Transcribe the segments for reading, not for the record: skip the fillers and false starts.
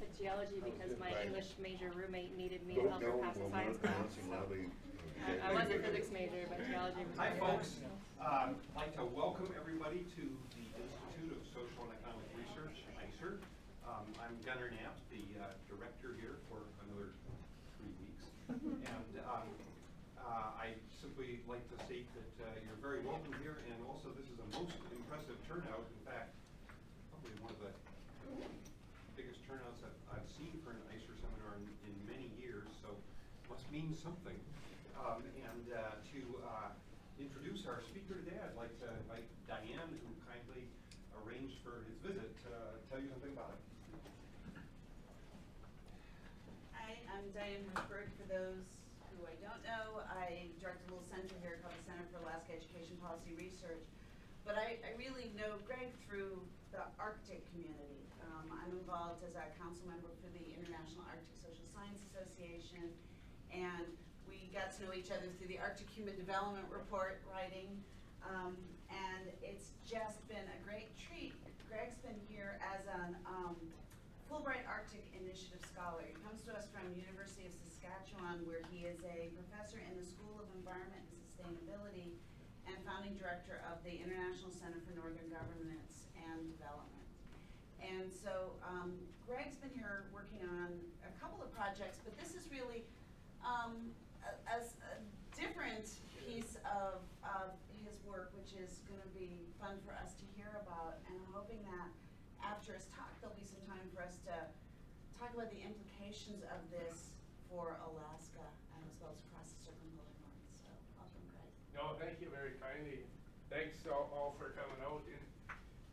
took geology because my Right. English major roommate needed me to help her pass a science class. So I was a physics major, but geology was Hi, my folks. favorite. I'd like to welcome everybody to the Institute of Social and Economic Research, ISER. I'm Gunnar Knapp, the director here for another 3 weeks. And I simply like to state that you're very welcome here, and also this is a most impressive turnout. In fact, probably one of the biggest turnouts that I've seen for an ISER seminar in many years, so must mean something. And to introduce our speaker today, I'd like to invite Diane, who kindly arranged for his visit, to tell you something about it. Hi, I'm Diane Hirschberg. For those who I don't know, I direct a little center here called the Center for Alaska Education Policy Research. But I really know Greg through the Arctic community. I'm involved as a council member for the International Arctic Social Science Association, and we got to know each other through the Arctic Human Development Report writing, and it's just been a great treat. Greg's been here as an Fulbright Arctic Initiative scholar. He comes to us from University of Saskatchewan, where he is a professor in the School of Environment and Sustainability and founding director of the International Center for Northern Governance and Development. And so Greg's been here working on a couple of projects, but this is really a different piece of his work, which is going to be fun for us to hear about. And I'm hoping that after his talk, there'll be some time for us to talk about the implications of this for Alaska and as well as across the Circumpolar North. So welcome, Greg. No, thank you very kindly. Thanks all for coming out. And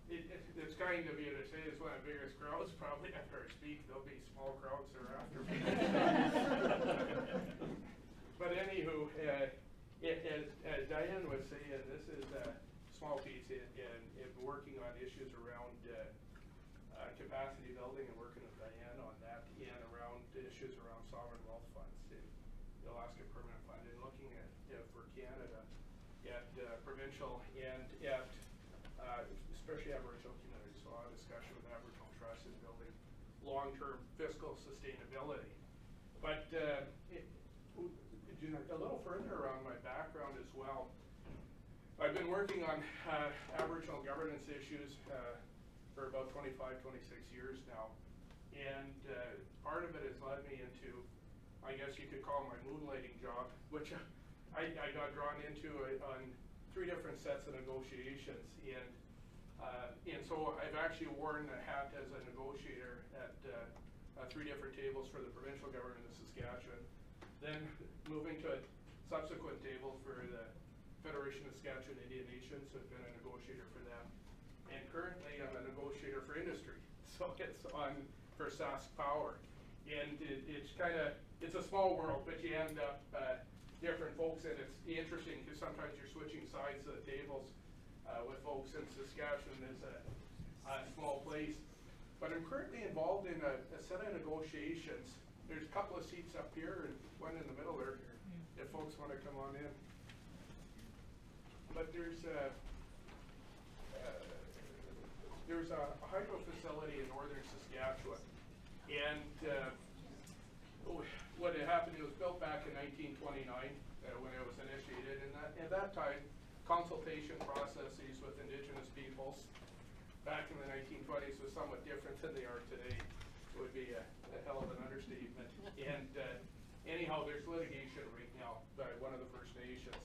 it's kind of you to say it's one of the biggest crowds probably after I speak. There'll be small crowds thereafter. But anywho, as Diane was saying, this is a small piece in working on issues around capacity building and working with Diane on that, and around issues around sovereign wealth funds in the Alaska Permanent Fund, and looking at for Canada at provincial and at especially Aboriginal communities. So a discussion with Aboriginal Trust in building long-term fiscal sustainability. But a little further around my background as well. I've been working on Aboriginal governance issues for about 25, 26 years now. And part of it has led me into, I guess you could call my moonlighting job, which I got drawn into on 3 different sets of negotiations. And so I've actually worn a hat as a negotiator at 3 different tables for the provincial government of Saskatchewan. Then moving to a subsequent table for the Federation of Saskatchewan Indian Nations, so I've been a negotiator for them. And currently I'm a negotiator for industry, so it's on for Sask Power. And it's a small world, but you end up different folks, and it's interesting because sometimes you're switching sides of the tables with folks in Saskatchewan is a small place. But I'm currently involved in a set of negotiations. There's a couple of seats up here and one in the middle there, if folks want to come on in. But there's a hydro facility in northern Saskatchewan, and what had happened, it was built back in 1929 when it was initiated, and at that time consultation processes with Indigenous peoples back in the 1920s was somewhat different than they are today. It would be a hell of an understatement. And anyhow, there's litigation right now by one of the First Nations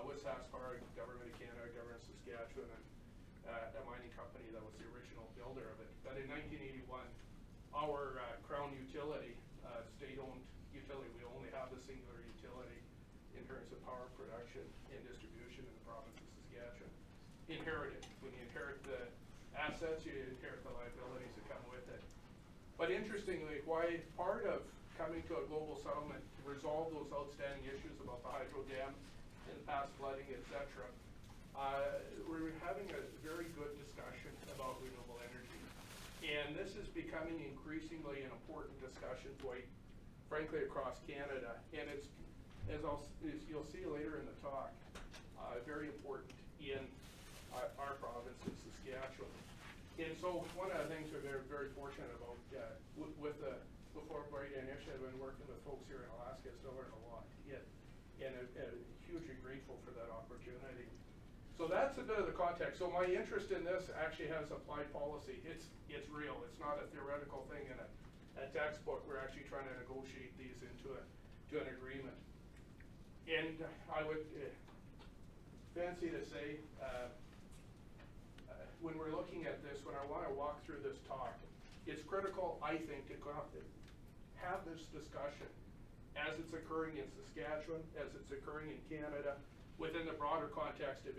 with SaskPower, Government of Canada, Government of Saskatchewan, and a mining company that was the original builder of it. But in 1981, our Crown utility, state-owned utility, we only have the singular utility in terms of power production and distribution in the province of Saskatchewan. Inherited. When you inherit the assets, you inherit the liabilities that come with it. But interestingly, why part of coming to a global settlement to resolve those outstanding issues about the hydro dam and past flooding, etc., we're having a very good discussion about renewable energy. And this is becoming increasingly an important discussion point, frankly, across Canada. And it's, as you'll see later in the talk, very important in our province of Saskatchewan. And so one of the things we're very, very fortunate about with Initiative and working with folks here in Alaska has to learn a lot. And hugely grateful for that opportunity. So that's a bit of the context. So my interest in this actually has applied policy. It's real. It's not a theoretical thing in a textbook. We're actually trying to negotiate these into an agreement. And I would fancy to say, when we're looking at this, when I want to walk through this talk, it's critical, I think, to have this discussion as it's occurring in Saskatchewan, as it's occurring in Canada, within the broader context of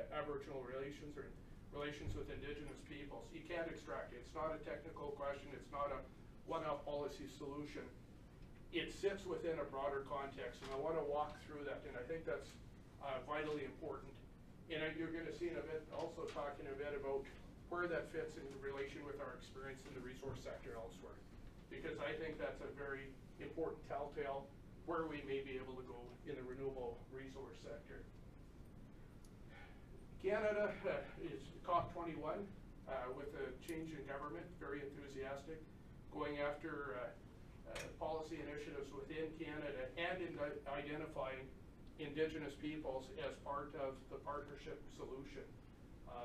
Aboriginal relations or relations with Indigenous peoples. You can't extract it. It's not a technical question. It's not a one-off policy solution. It sits within a broader context, and I want to walk through that, and I think that's vitally important. And you're going to see in a bit, also talking a bit about where that fits in relation with our experience in the resource sector elsewhere. Because I think that's a very important telltale where we may be able to go in the renewable resource sector. Canada is COP21 with a change in government, very enthusiastic, going after policy initiatives within Canada and in identifying Indigenous peoples as part of the partnership solution.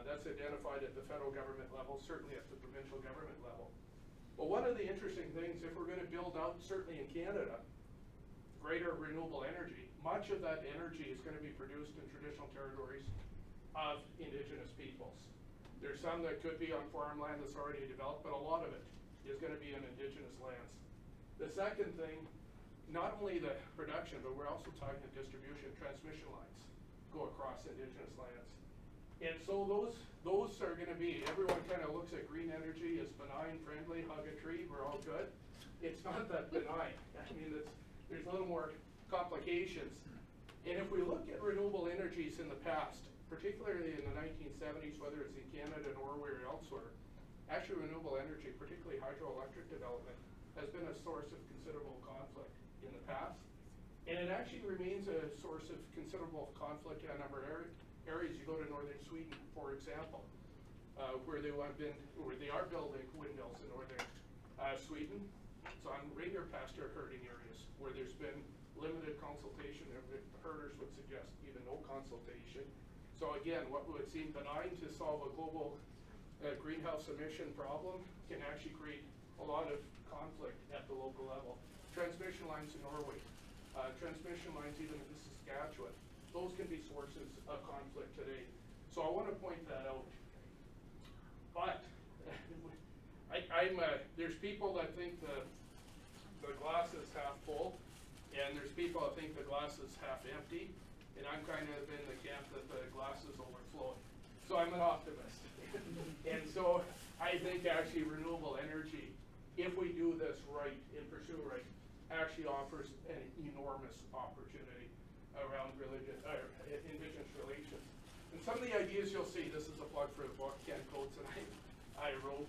That's identified at the federal government level, certainly at the provincial government level. But one of the interesting things, if we're going to build out, certainly in Canada, greater renewable energy, much of that energy is going to be produced in traditional territories of Indigenous peoples. There's some that could be on farmland that's already developed, but a lot of it is going to be in Indigenous lands. The second thing, not only the production, but we're also talking distribution, transmission lines go across Indigenous lands. And so those are going to be, everyone kind of looks at green energy as benign, friendly, hug a tree, we're all good. It's not that benign. I mean, there's a little more complications. And if we look at renewable energies in the past, particularly in the 1970s, whether it's in Canada, Norway, or elsewhere, actually renewable energy, particularly hydroelectric development, has been a source of considerable conflict in the past. And it actually remains a source of considerable conflict in a number of areas. You go to northern Sweden, for example, where they are building windmills in northern Sweden. It's on reindeer pasture herding areas where there's been limited consultation. Herders would suggest even no consultation. So again, what would seem benign to solve a global greenhouse emission problem can actually create a lot of conflict at the local level. Transmission lines in Norway, transmission lines even in Saskatchewan, those can be sources of conflict today. So I want to point that out. But there's people that think the glass is half full, and there's people that think the glass is half empty, and I'm kind of in the camp that the glass is overflowing. So I'm an optimist. And so I think actually renewable energy, if we do this right and pursue right, actually offers an enormous opportunity around Indigenous relations. And some of the ideas you'll see, this is a plug for the book Ken Coates and I wrote,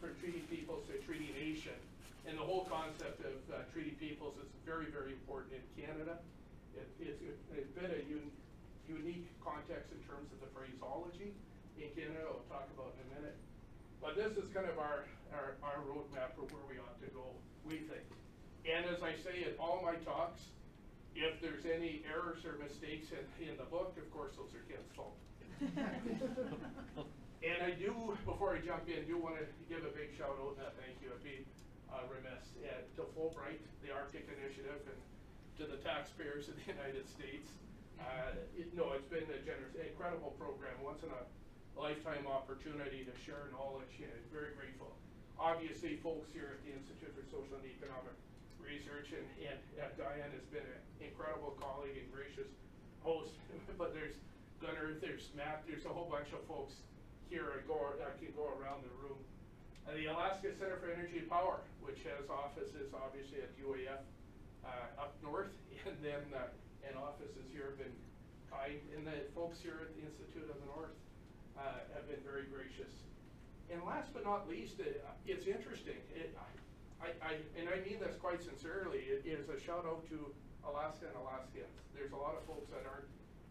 from treaty peoples to treaty nation. And the whole concept of treaty peoples is very, very important in Canada. It's been a unique context in terms of the phraseology in Canada, I'll talk about in a minute. But this is kind of our roadmap for where we ought to go, we think. And as I say in all my talks, if there's any errors or mistakes in the book, of course, those are Ken's fault. And I do, before I jump in, do want to give a big shout out and a thank you. I'd be remiss to Fulbright, the Arctic Initiative, and to the taxpayers of the United States. It's been a generous, incredible program, once in a lifetime opportunity to share knowledge. Very grateful. Obviously, folks here at the Institute for Social and Economic Research and Diane has been an incredible colleague and gracious host. But there's Gunnar, there's Matt, there's a whole bunch of folks here I can go around the room. The Alaska Center for Energy and Power, which has offices obviously at UAF up north, and then and offices here have been kind, and the folks here at the Institute of the North have been very gracious. And last but not least, it's interesting. And I mean this quite sincerely. It is a shout out to Alaska and Alaskans. There's a lot of folks that aren't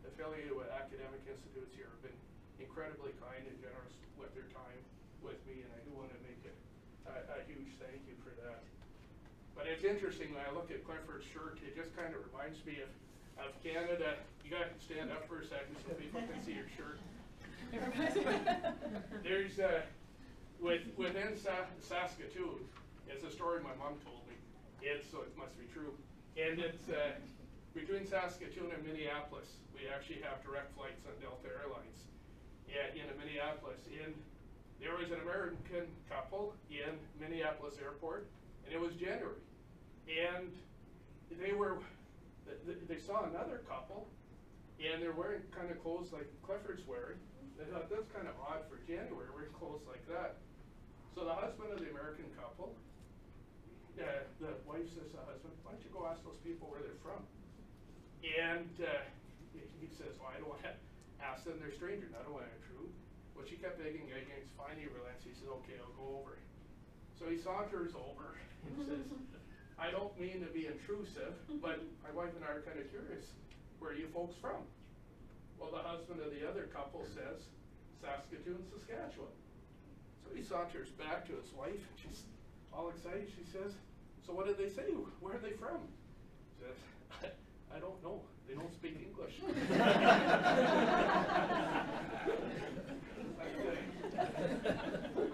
affiliated with academic institutes here have been incredibly kind and generous with their time with me, and I do want to make a huge thank you for that. But But it's interesting when I look at Clifford's shirt, it just kind of reminds me of Canada. You guys can stand up for a second so people can see your shirt. There's, within Saskatoon, it's a story my mom told me. So it must be true. And it's between Saskatoon and Minneapolis, we actually have direct flights on Delta Airlines in Minneapolis. And there was an American couple in Minneapolis airport, and it was January. And they saw another couple, and they're wearing kind of clothes like Clifford's wearing. They thought, that's kind of odd for January, wearing clothes like that. So the husband of the American couple, the wife says to the husband, why don't you go ask those people where they're from? And he says, well, I don't want to ask them, they're strangers, I don't want to intrude. But she kept begging against, finally relents. He says, okay, I'll go over. So he saunters over and says, I don't mean to be intrusive, but my wife and I are kind of curious, where are you folks from? Well, the husband of the other couple says, Saskatoon, Saskatchewan. So he saunters back to his wife, and she's all excited. She says, so what did they say? Where are they from? She says, I don't know. They don't speak English.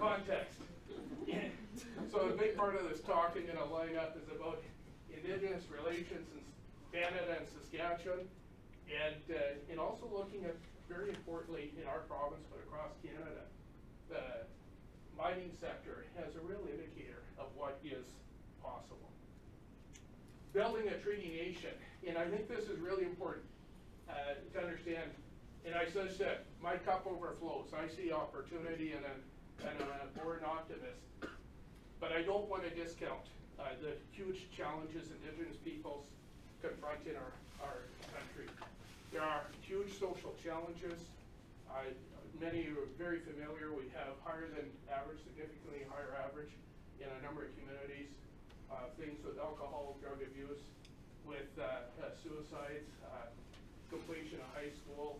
Context. So a big part of this talk I'm going to line up is about Indigenous relations in Canada and Saskatchewan, and also looking at, very importantly, in our province, but across Canada, the mining sector has a real indicator of what is possible. Building a treaty nation, and I think this is really important to understand. And I says that my cup overflows. I see opportunity, and I'm a born optimist. But I don't want to discount the huge challenges Indigenous peoples confront in our country. There are huge social challenges. Many are very familiar. We have higher than average, significantly higher average in a number of communities. Things with alcohol, drug abuse, with suicides, completion of high school,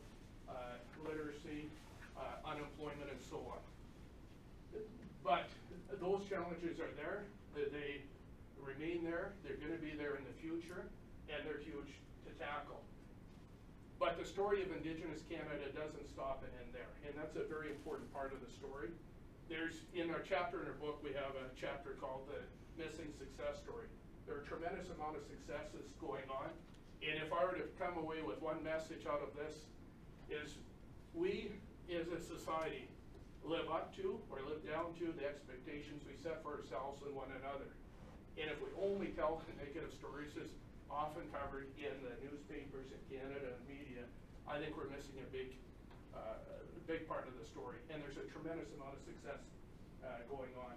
literacy, unemployment, and so on. But those challenges are there. They remain there. They're going to be there in the future, and they're huge to tackle. But the story of Indigenous Canada doesn't stop and end there, and that's a very important part of the story. There's, in our chapter in our book, we have a chapter called The Missing Success Story. There are a tremendous amount of successes going on, and if I were to come away with one message out of this, is we as a society live up to or live down to the expectations we set for ourselves and one another. And if we only tell the negative stories as often covered in the newspapers in Canada and media, I think we're missing a big part of the story. And there's a tremendous amount of success going on.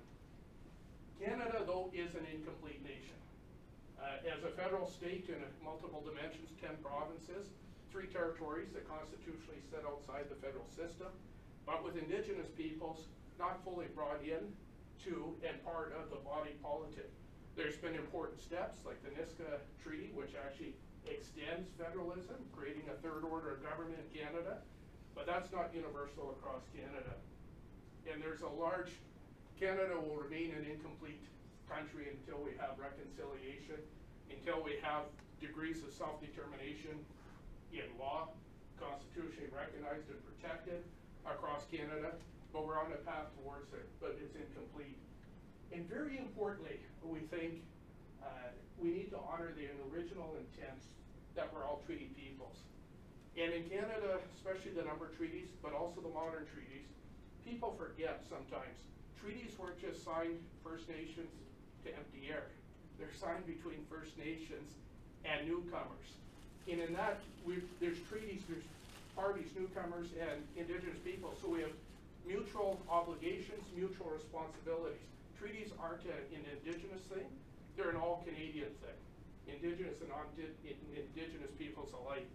Canada, though, is an incomplete nation. As a federal state in multiple dimensions, 10 provinces, 3 territories that constitutionally sit outside the federal system, but with Indigenous peoples not fully brought in to and part of the body politic. There's been important steps like the Niska Treaty, which actually extends federalism, creating a third order of government in Canada, but that's not universal across Canada. And there's a large, Canada will remain an incomplete country until we have reconciliation, until we have degrees of self-determination in law, constitutionally recognized and protected across Canada, but we're on a path towards it, but it's incomplete. And very importantly, we think we need to honor the original intent that we're all treaty peoples. And in Canada, especially the number of treaties, but also the modern treaties, people forget sometimes. Treaties weren't just signed First Nations to empty air. They're signed between First Nations and newcomers. And in that, there's treaties, there's parties, newcomers, and Indigenous people. So we have mutual obligations, mutual responsibilities. Treaties aren't an Indigenous thing, they're an all-Canadian thing. Indigenous and non-Indigenous peoples alike.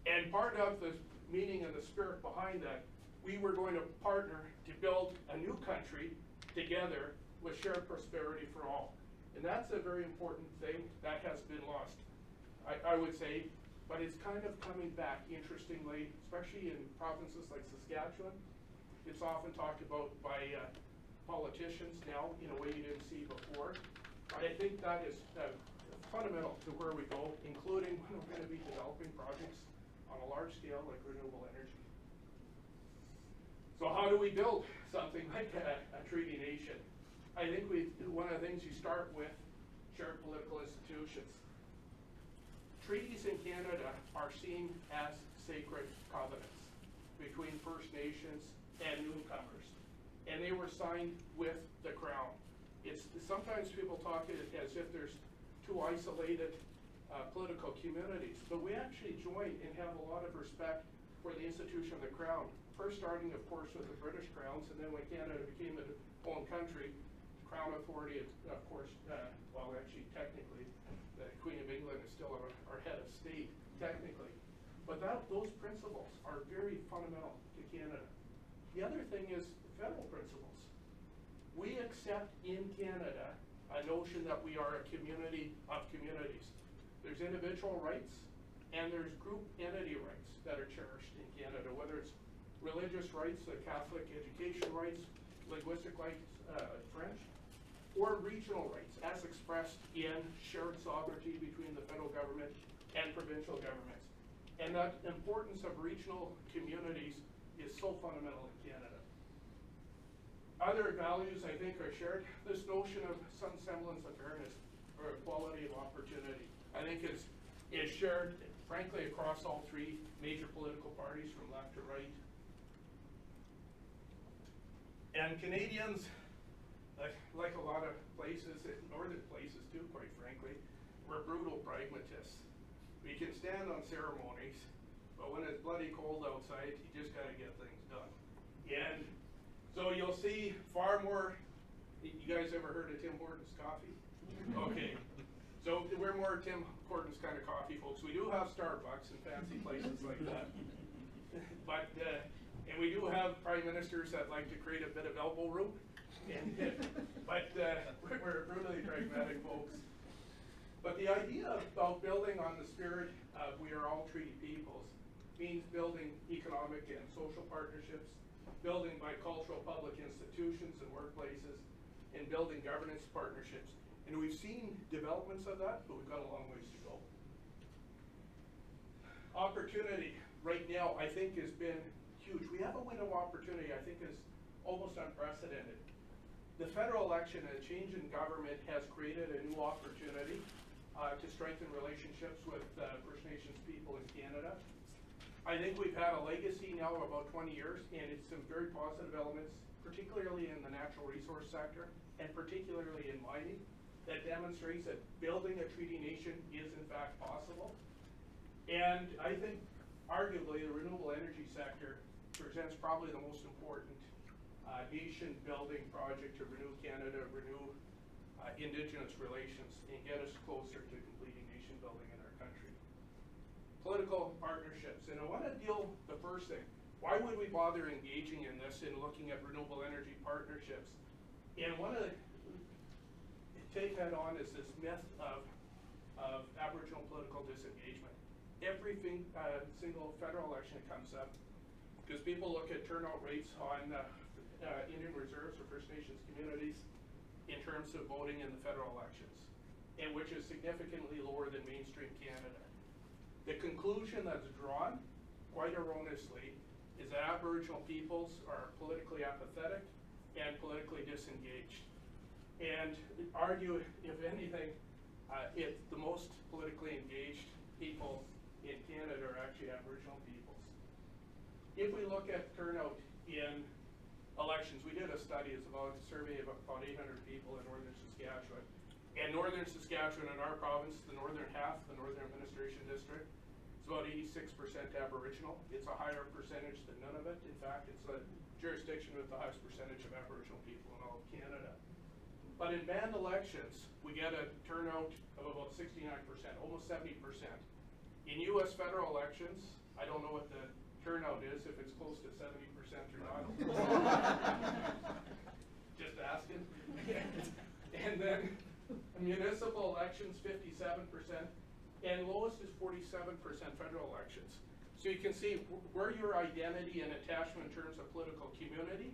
And part of the meaning and the spirit behind that, we were going to partner to build a new country together with shared prosperity for all. And that's a very important thing that has been lost, I would say. But it's kind of coming back, interestingly, especially in provinces like Saskatchewan. It's often talked about by politicians now in a way you didn't see before. I think that is fundamental to where we go, including when we're going to be developing projects on a large scale like renewable energy. So how do we build something like a treaty nation? I think one of the things you start with, shared political institutions. Treaties in Canada are seen as sacred covenants between First Nations and newcomers, and they were signed with the Crown. Sometimes people talk as if there's two isolated political communities, but we actually join and have a lot of respect for the institution of the Crown. First starting, of course, with the British Crowns, and then when Canada became its own country, Crown authority, of course, well, actually, technically, the Queen of England is still our head of state, technically. But those principles are very fundamental to Canada. The other thing is federal principles. We accept in Canada a notion that we are a community of communities. There's individual rights and there's group entity rights that are cherished in Canada, whether it's religious rights, the Catholic education rights, linguistic rights, French, or regional rights as expressed in shared sovereignty between the federal government and provincial governments. And that importance of regional communities is so fundamental in Canada. Other values, I think, are shared. This notion of some semblance of fairness or equality of opportunity, I think is shared, frankly, across all three major political parties from left to right. And Canadians, like a lot of places, northern places too, quite frankly, we're brutal pragmatists. We can stand on ceremonies, but when it's bloody cold outside, you just gotta get things done. And so you'll see far more, you guys ever heard of Tim Hortons coffee? Okay, so we're more Tim Hortons kind of coffee folks. We do have Starbucks and fancy places like that. But, and we do have prime ministers that like to create a bit of elbow room. But we're brutally pragmatic folks. But the idea about building on the spirit of we are all treaty peoples means building economic and social partnerships, building bicultural public institutions and workplaces, and building governance partnerships. And we've seen developments of that, but we've got a long ways to go. Opportunity right now, I think, has been huge. We have a window of opportunity I think is almost unprecedented. The federal election and a change in government has created a new opportunity to strengthen relationships with First Nations people in Canada. I think we've had a legacy now of about 20 years, and it's some very positive elements, particularly in the natural resource sector, and particularly in mining, that demonstrates that building a treaty nation is in fact possible. And I think, arguably, the renewable energy sector presents probably the most important nation-building project to renew Canada, renew Indigenous relations, and get us closer to completing nation building in our country. Political partnerships, and I want to deal the first thing. Why would we bother engaging in this and looking at renewable energy partnerships? And one of the take head on is this myth of Aboriginal political disengagement. Every single federal election that comes up, because people look at turnout rates on Indian reserves or First Nations communities in terms of voting in the federal elections, and which is significantly lower than mainstream Canada. The conclusion that's drawn, quite erroneously, is that Aboriginal peoples are politically apathetic and politically disengaged. And argue, if anything, it's the most politically engaged people in Canada are actually Aboriginal peoples. If we look at turnout in elections, we did a study, it's about a survey of about 800 people in northern Saskatchewan. And northern Saskatchewan in our province, the northern half, the Northern Administration District, it's about 86% Aboriginal. It's a higher percentage than none of it. In fact, it's a jurisdiction with the highest percentage of Aboriginal people in all of Canada. But in band elections, we get a turnout of about 69%, almost 70%. In US federal elections, I don't know what the turnout is, if it's close to 70% or not. Just asking. And then municipal elections, 57%, and lowest is 47% federal elections. So you can see where your identity and attachment in terms of political community,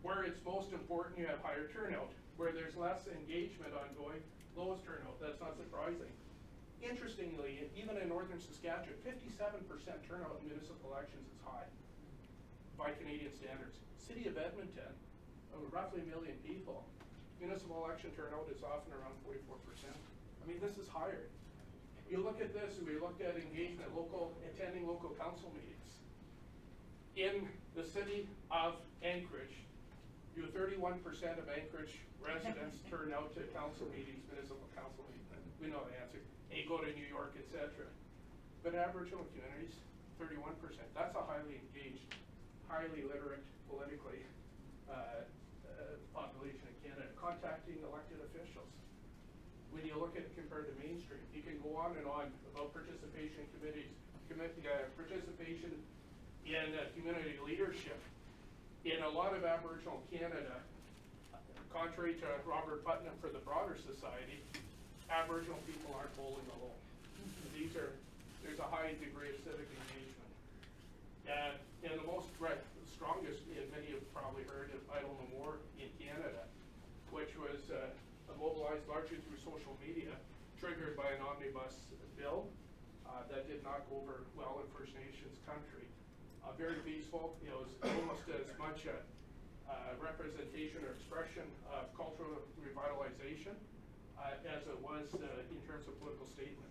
where it's most important, you have higher turnout. where there's less engagement ongoing, lowest turnout. That's not surprising. Interestingly, even in northern Saskatchewan, 57% turnout in municipal elections is high by Canadian standards. City of Edmonton, roughly 1 million people, municipal election turnout is often around 44%. I mean, this is higher. You look at this, we looked at engagement, attending local council meetings. In the city of Anchorage, 31% of Anchorage residents turn out to council meetings, municipal council meetings. We know the answer. They go to New York, etc. But Aboriginal communities, 31%. That's a highly engaged, highly literate, politically population in Canada, contacting elected officials. When you look at comparative mainstream, you can go on and on about participation in committees, participation in community leadership. In a lot of Aboriginal Canada, contrary to Robert Putnam for the broader society, Aboriginal people aren't bowling alone. There's a high degree of civic engagement. And the strongest, and many have probably heard of Idle No More in Canada, which was mobilized largely through social media, triggered by an omnibus bill that did not go over well in First Nations country. Very peaceful. It was almost as much a representation or expression of cultural revitalization as it was in terms of political statement.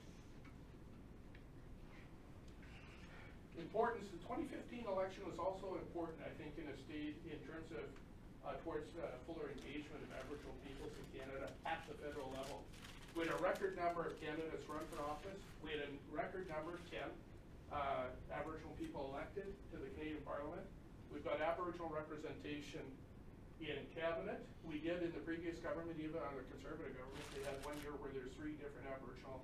Importance, the 2015 election was also important, I think, in a state in terms of towards fuller engagement of Aboriginal peoples in Canada at the federal level. We had a record number of candidates run for office. We had a record number of 10 Aboriginal people elected to the Canadian Parliament. We've got Aboriginal representation in cabinet. We did in the previous government, even on the Conservative government, they had 1 year where there's 3 different Aboriginal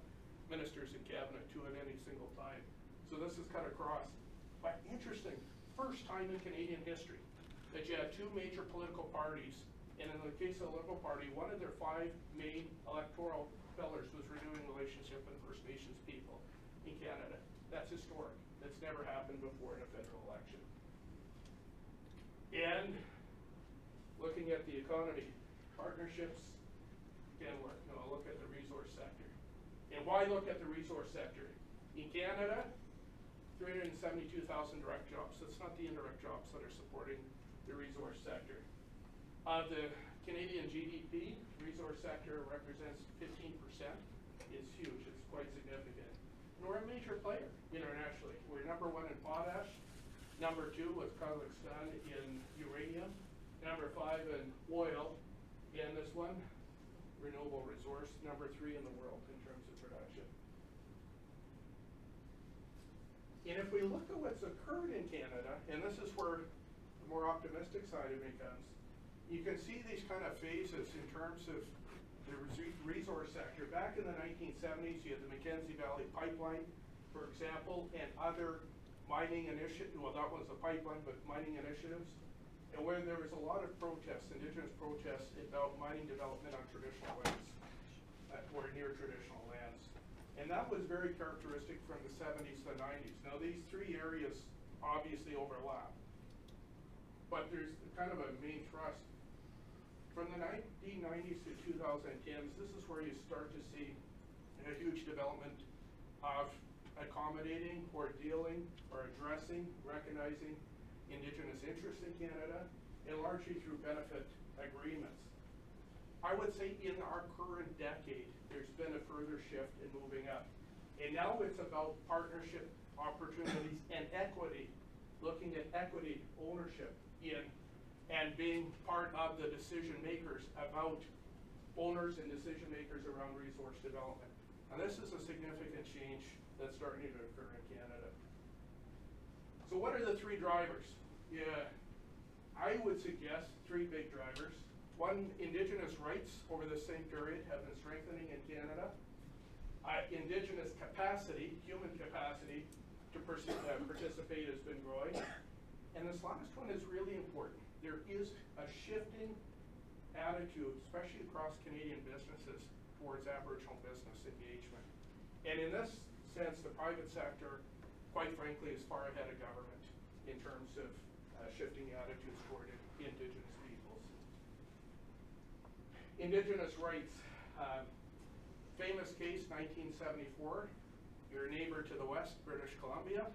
ministers in cabinet, 2 at any single time. So this is cut across. But interesting, first time in Canadian history that you had 2 major political parties, and in the case of the Liberal Party, one of their 5 main electoral pillars was renewing relationship with First Nations people in Canada. That's historic. That's never happened before in a federal election. And looking at the economy, partnerships, again, look at the resource sector. And why look at the resource sector? In Canada, 372,000 direct jobs. That's not the indirect jobs that are supporting the resource sector. Of the Canadian GDP, resource sector represents 15%. It's huge. It's quite significant. And we're a major player internationally. We're number 1 in potash, number 2 with Kazakhstan in uranium, number 5 in oil, and this one, renewable resource, number 3 in the world in terms of production. And if we look at what's occurred in Canada, and this is where the more optimistic side of me comes, you can see these kind of phases in terms of the resource sector. Back in the 1970s, you had the Mackenzie Valley Pipeline, for example, and other mining initiatives. Well, that was a pipeline, but mining initiatives. And where there was a lot of protests, Indigenous protests about mining development on traditional lands, or near traditional lands. And that was very characteristic from the 70s to the 90s. Now these 3 areas obviously overlap, but there's kind of a main thrust. From the 1990s to 2010s, this is where you start to see a huge development of accommodating or dealing or addressing, recognizing Indigenous interests in Canada, and largely through benefit agreements. I would say in our current decade, there's been a further shift in moving up. And now it's about partnership opportunities and equity, looking at equity ownership in and being part of the decision makers about owners and decision makers around resource development. And this is a significant change that's starting to occur in Canada. So what are the 3 drivers? Yeah, I would suggest 3 big drivers. 1, Indigenous rights over the same period have been strengthening in Canada. Indigenous capacity, human capacity to participate has been growing. And this last one is really important. There is a shifting attitude, especially across Canadian businesses, towards Aboriginal business engagement. And in this sense, the private sector, quite frankly, is far ahead of government in terms of shifting attitudes toward Indigenous peoples. Indigenous rights. Famous case, 1974. Your neighbor to the west, British Columbia,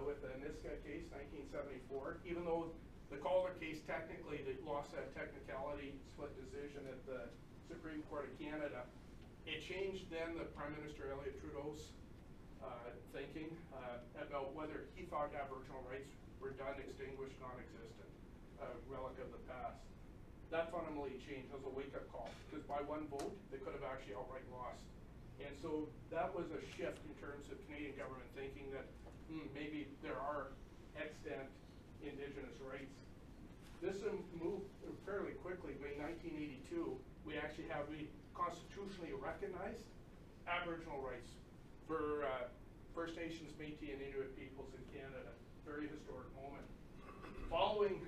with the Niska case, 1974. Even though the Calder case, technically, they lost that technicality split decision at the Supreme Court of Canada. It changed then the Prime Minister Elliott Trudeau's thinking about whether he thought Aboriginal rights were done, extinguished, non-existent, relic of the past. That fundamentally changed as a wake-up call, because by one vote, they could have actually outright lost. And so that was a shift in terms of Canadian government thinking that maybe there are extant Indigenous rights. This moved fairly quickly. By 1982, we actually have constitutionally recognized Aboriginal rights for First Nations, Métis, and Inuit peoples in Canada. Very historic moment. Following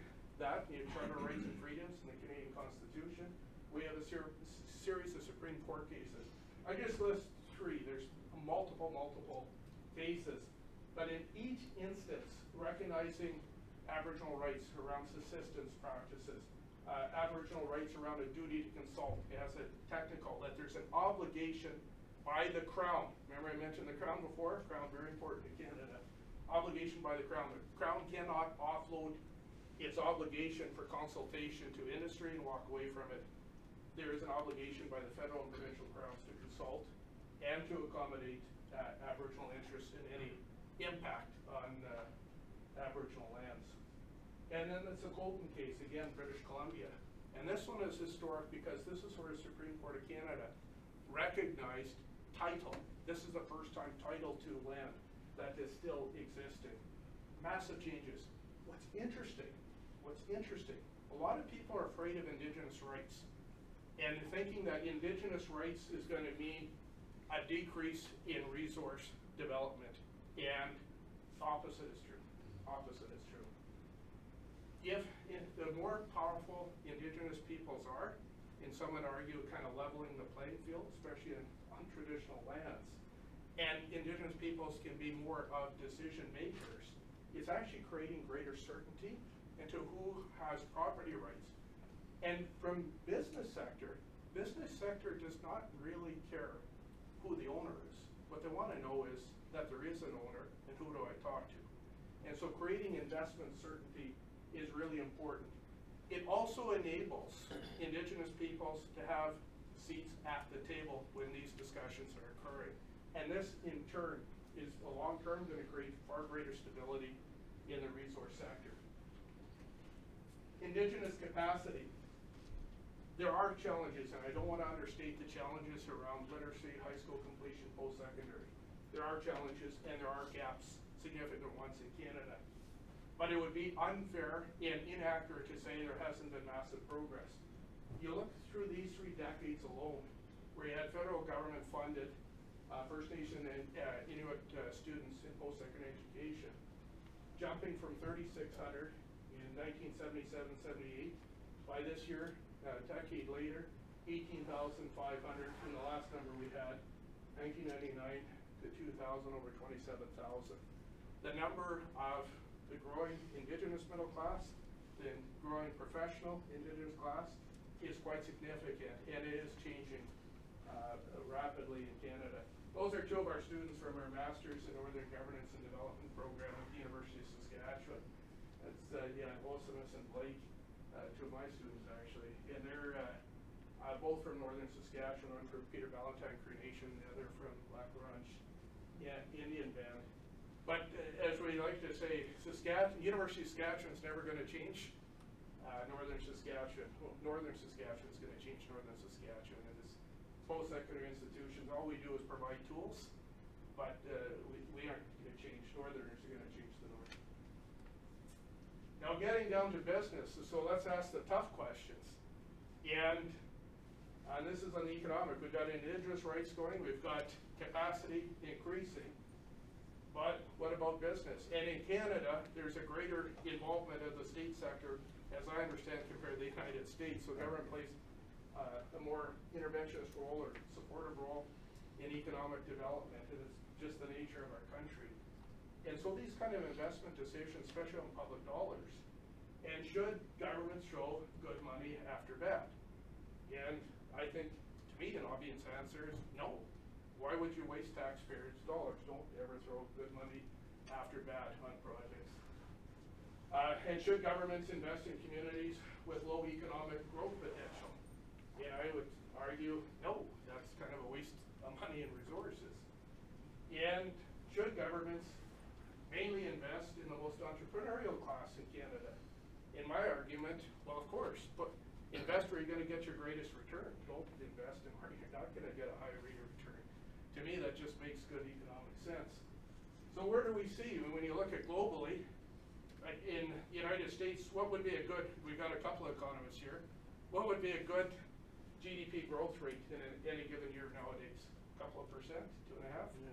that, the Charter of Rights and Freedoms in the Canadian Constitution, we have a series of Supreme Court cases. I just list three. There's multiple cases, but in each instance, recognizing Aboriginal rights around subsistence practices, Aboriginal rights around a duty to consult as a technical, that there's an obligation by the Crown. Remember I mentioned the Crown before? Crown, very important to Canada. Obligation by the Crown. The Crown cannot offload its obligation for consultation to industry and walk away from it. There is an obligation by the federal and provincial crowns to consult and to accommodate Aboriginal interests in any impact on Aboriginal lands. And then it's the Colton case, again, British Columbia. And this one is historic because this is where the Supreme Court of Canada recognized title. This is the first time title to land that is still existing. Massive changes. What's interesting, a lot of people are afraid of Indigenous rights and thinking that Indigenous rights is going to mean a decrease in resource development. And opposite is true. If the more powerful Indigenous peoples are, and some would argue kind of leveling the playing field, especially in untraditional lands, and Indigenous peoples can be more of decision makers, it's actually creating greater certainty into who has property rights. And from business sector does not really care who the owner is. What they want to know is that there is an owner and who do I talk to. And so creating investment certainty is really important. It also enables Indigenous peoples to have seats at the table when these discussions are occurring. And this, in turn, is a long term going to create far greater stability in the resource sector. Indigenous capacity. There are challenges, and I don't want to understate the challenges around literacy, high school completion, post-secondary. There are challenges, and there are gaps, significant ones in Canada. But it would be unfair and inaccurate to say there hasn't been massive progress. You look through these 3 decades alone, where you had federal government funded First Nation and Inuit students in post-secondary education, jumping from 3,600 in 1977-78, by this year, a decade later, 18,500 in the last number we had, 1999 to 2000, over 27,000. The number of the growing Indigenous middle class, the growing professional Indigenous class is quite significant, and it is changing rapidly in Canada. Those are 2 of our students from our Masters in Northern Governance and Development program at the University of Saskatchewan. That's Osimus and Blake, 2 of my students actually, and they're both from Northern Saskatchewan, one from Peter Valentine Cree Nation, the other from Lac La Ronge Indian Band. But as we like to say, University of Saskatchewan's never going to change Northern Saskatchewan. Well, Northern Saskatchewan's going to change Northern Saskatchewan. And as post-secondary institutions, all we do is provide tools, but we aren't going to change. Northerners are going to change the North. Now getting down to business, so let's ask the tough questions. And this is on the economic. We've got Indigenous rights going, we've got capacity increasing, but what about business? And in Canada, there's a greater involvement of the state sector, as I understand, compared to the United States. So government plays a more interventionist role or supportive role in economic development, and it's just the nature of our country. And so these kind of investment decisions, especially on public dollars, and should governments show good money after bad? And I think, to me, an obvious answer is no. Why would you waste taxpayers' dollars? Don't ever throw good money after bad on projects. And should governments invest in communities with low economic growth potential? And I would argue, no, that's kind of a waste of money and resources. And should governments mainly invest in the most entrepreneurial class in Canada? In my argument, well, of course, but invest where you're going to get your greatest return. Don't invest in where you're not going to get a high rate of return. To me, that just makes good economic sense. So where do we see, when you look at globally, in the United States, what would be a good, we've got a couple of economists here, what would be a good GDP growth rate in any given year nowadays? A couple of percent, 2.5? Yeah.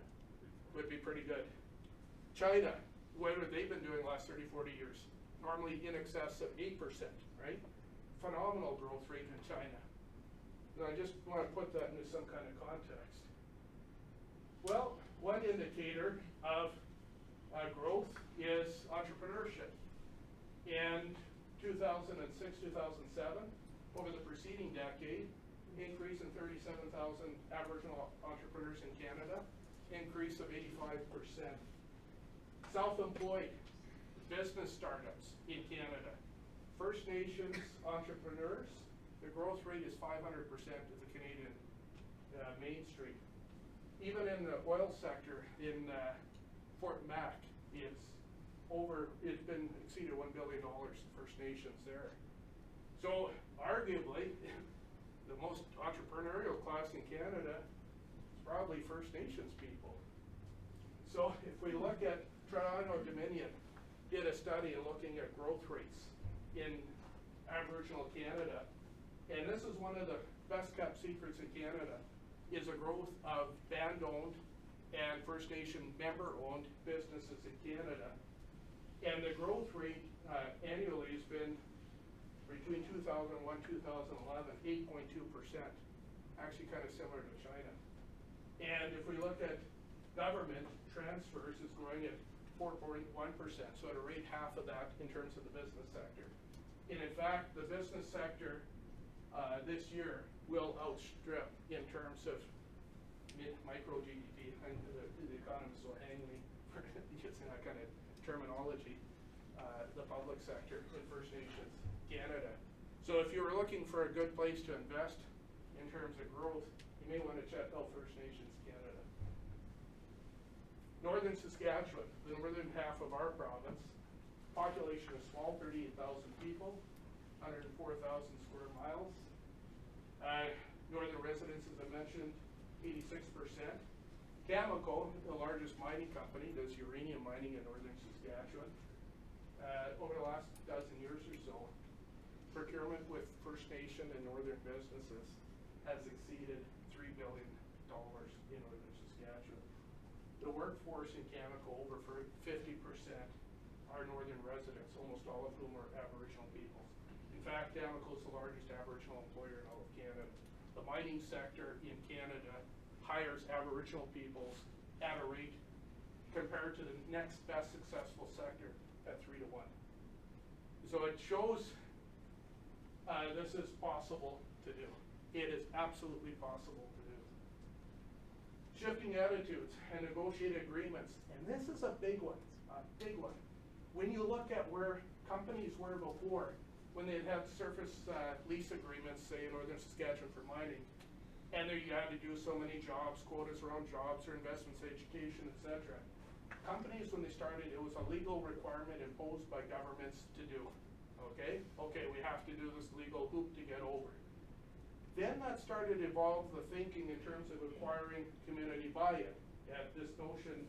Would be pretty good. China, what have they been doing the last 30, 40 years? Normally in excess of 8%, right? Phenomenal growth rate in China. And I just want to put that into some kind of context. Well, one indicator of growth is entrepreneurship. In 2006, 2007, over the preceding decade, increase in 37,000 Aboriginal entrepreneurs in Canada, increase of 85%. Self-employed business startups in Canada. First Nations entrepreneurs, the growth rate is 500% of the Canadian mainstream. Even in the oil sector in Fort Mac, it's been exceeded $1 billion First Nations there. So arguably, the most entrepreneurial class in Canada is probably First Nations people. So if we look at Toronto Dominion, did a study looking at growth rates in Aboriginal Canada, and this is one of the best kept secrets in Canada, is the growth of band-owned and First Nation member-owned businesses in Canada. And the growth rate annually has been between 2001 2011, 8.2%, actually kind of similar to China. And if we look at government transfers, it's growing at 4.1%, so at a rate half of that in terms of the business sector. And in fact, the business sector this year will outstrip in terms of micro GDP, and the economists will hang me for using that kind of terminology, the public sector in First Nations Canada. So if you were looking for a good place to invest in terms of growth, you may want to check out First Nations Canada. Northern Saskatchewan, the northern half of our province, population is small, 38,000 people, 104,000 square miles. Northern residents, as I mentioned, 86%. Cameco, the largest mining company, does uranium mining in northern Saskatchewan. Over the last dozen years or so, procurement with First Nation and northern businesses has exceeded $3 billion in northern Saskatchewan. The workforce in Cameco, over 50%, are northern residents, almost all of whom are Aboriginal peoples. In fact, Cameco is the largest Aboriginal employer in all of Canada. The mining sector in Canada hires Aboriginal peoples at a rate compared to the next best successful sector at 3 to 1. So it shows this is possible to do. It is absolutely possible to do. Shifting attitudes and negotiated agreements, and this is a big one, When you look at where companies were before, when they had surface lease agreements, say in northern Saskatchewan for mining, and there you had to do so many jobs, quotas around jobs or investments, education, etc. Companies, when they started, it was a legal requirement imposed by governments to do. Okay, we have to do this legal hoop to get over. Then that started to evolve the thinking in terms of acquiring community buy-in, and this notion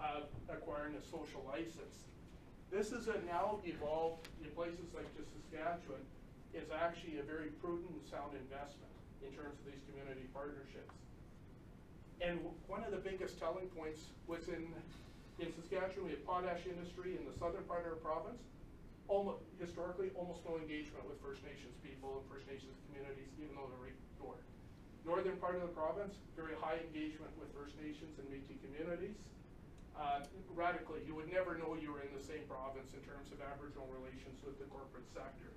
of acquiring a social license. This is now evolved in places like just Saskatchewan, is actually a very prudent and sound investment in terms of these community partnerships. And one of the biggest telling points was in Saskatchewan, we have potash industry in the southern part of our province. Historically, almost no engagement with First Nations people and First Nations communities, even though they're right door. Northern part of the province, very high engagement with First Nations and Métis communities. Radically, you would never know you were in the same province in terms of Aboriginal relations with the corporate sector.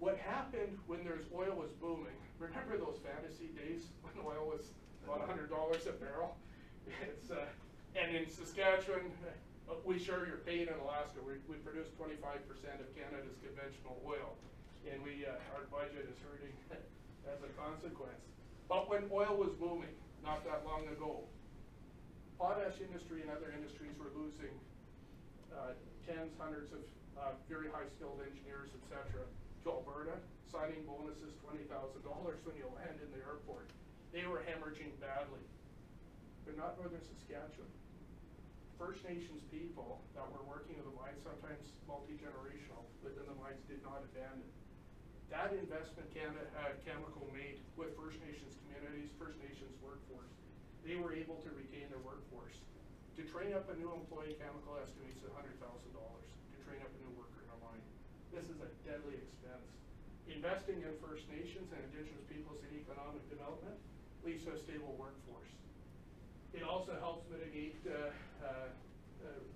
What happened when there's oil was booming, remember those fantasy days when oil was about $100 a barrel? It's, and in Saskatchewan, we share your pain in Alaska. We produce 25% of Canada's conventional oil, and our budget is hurting as a consequence. But when oil was booming, not that long ago, potash industry and other industries were losing tens, hundreds of very high-skilled engineers, etc., to Alberta, signing bonuses $20,000 when you land in the airport. They were hemorrhaging badly, but not Northern Saskatchewan. First Nations people that were working in the mines, sometimes multi-generational, within the mines, did not abandon. That investment Chemical made with First Nations communities, First Nations workforce, they were able to retain their workforce. To train up a new employee, Chemical estimates $100,000 to train up a new worker in a mine. This is a deadly expense. Investing in First Nations and Indigenous peoples in economic development leads to a stable workforce. It also helps mitigate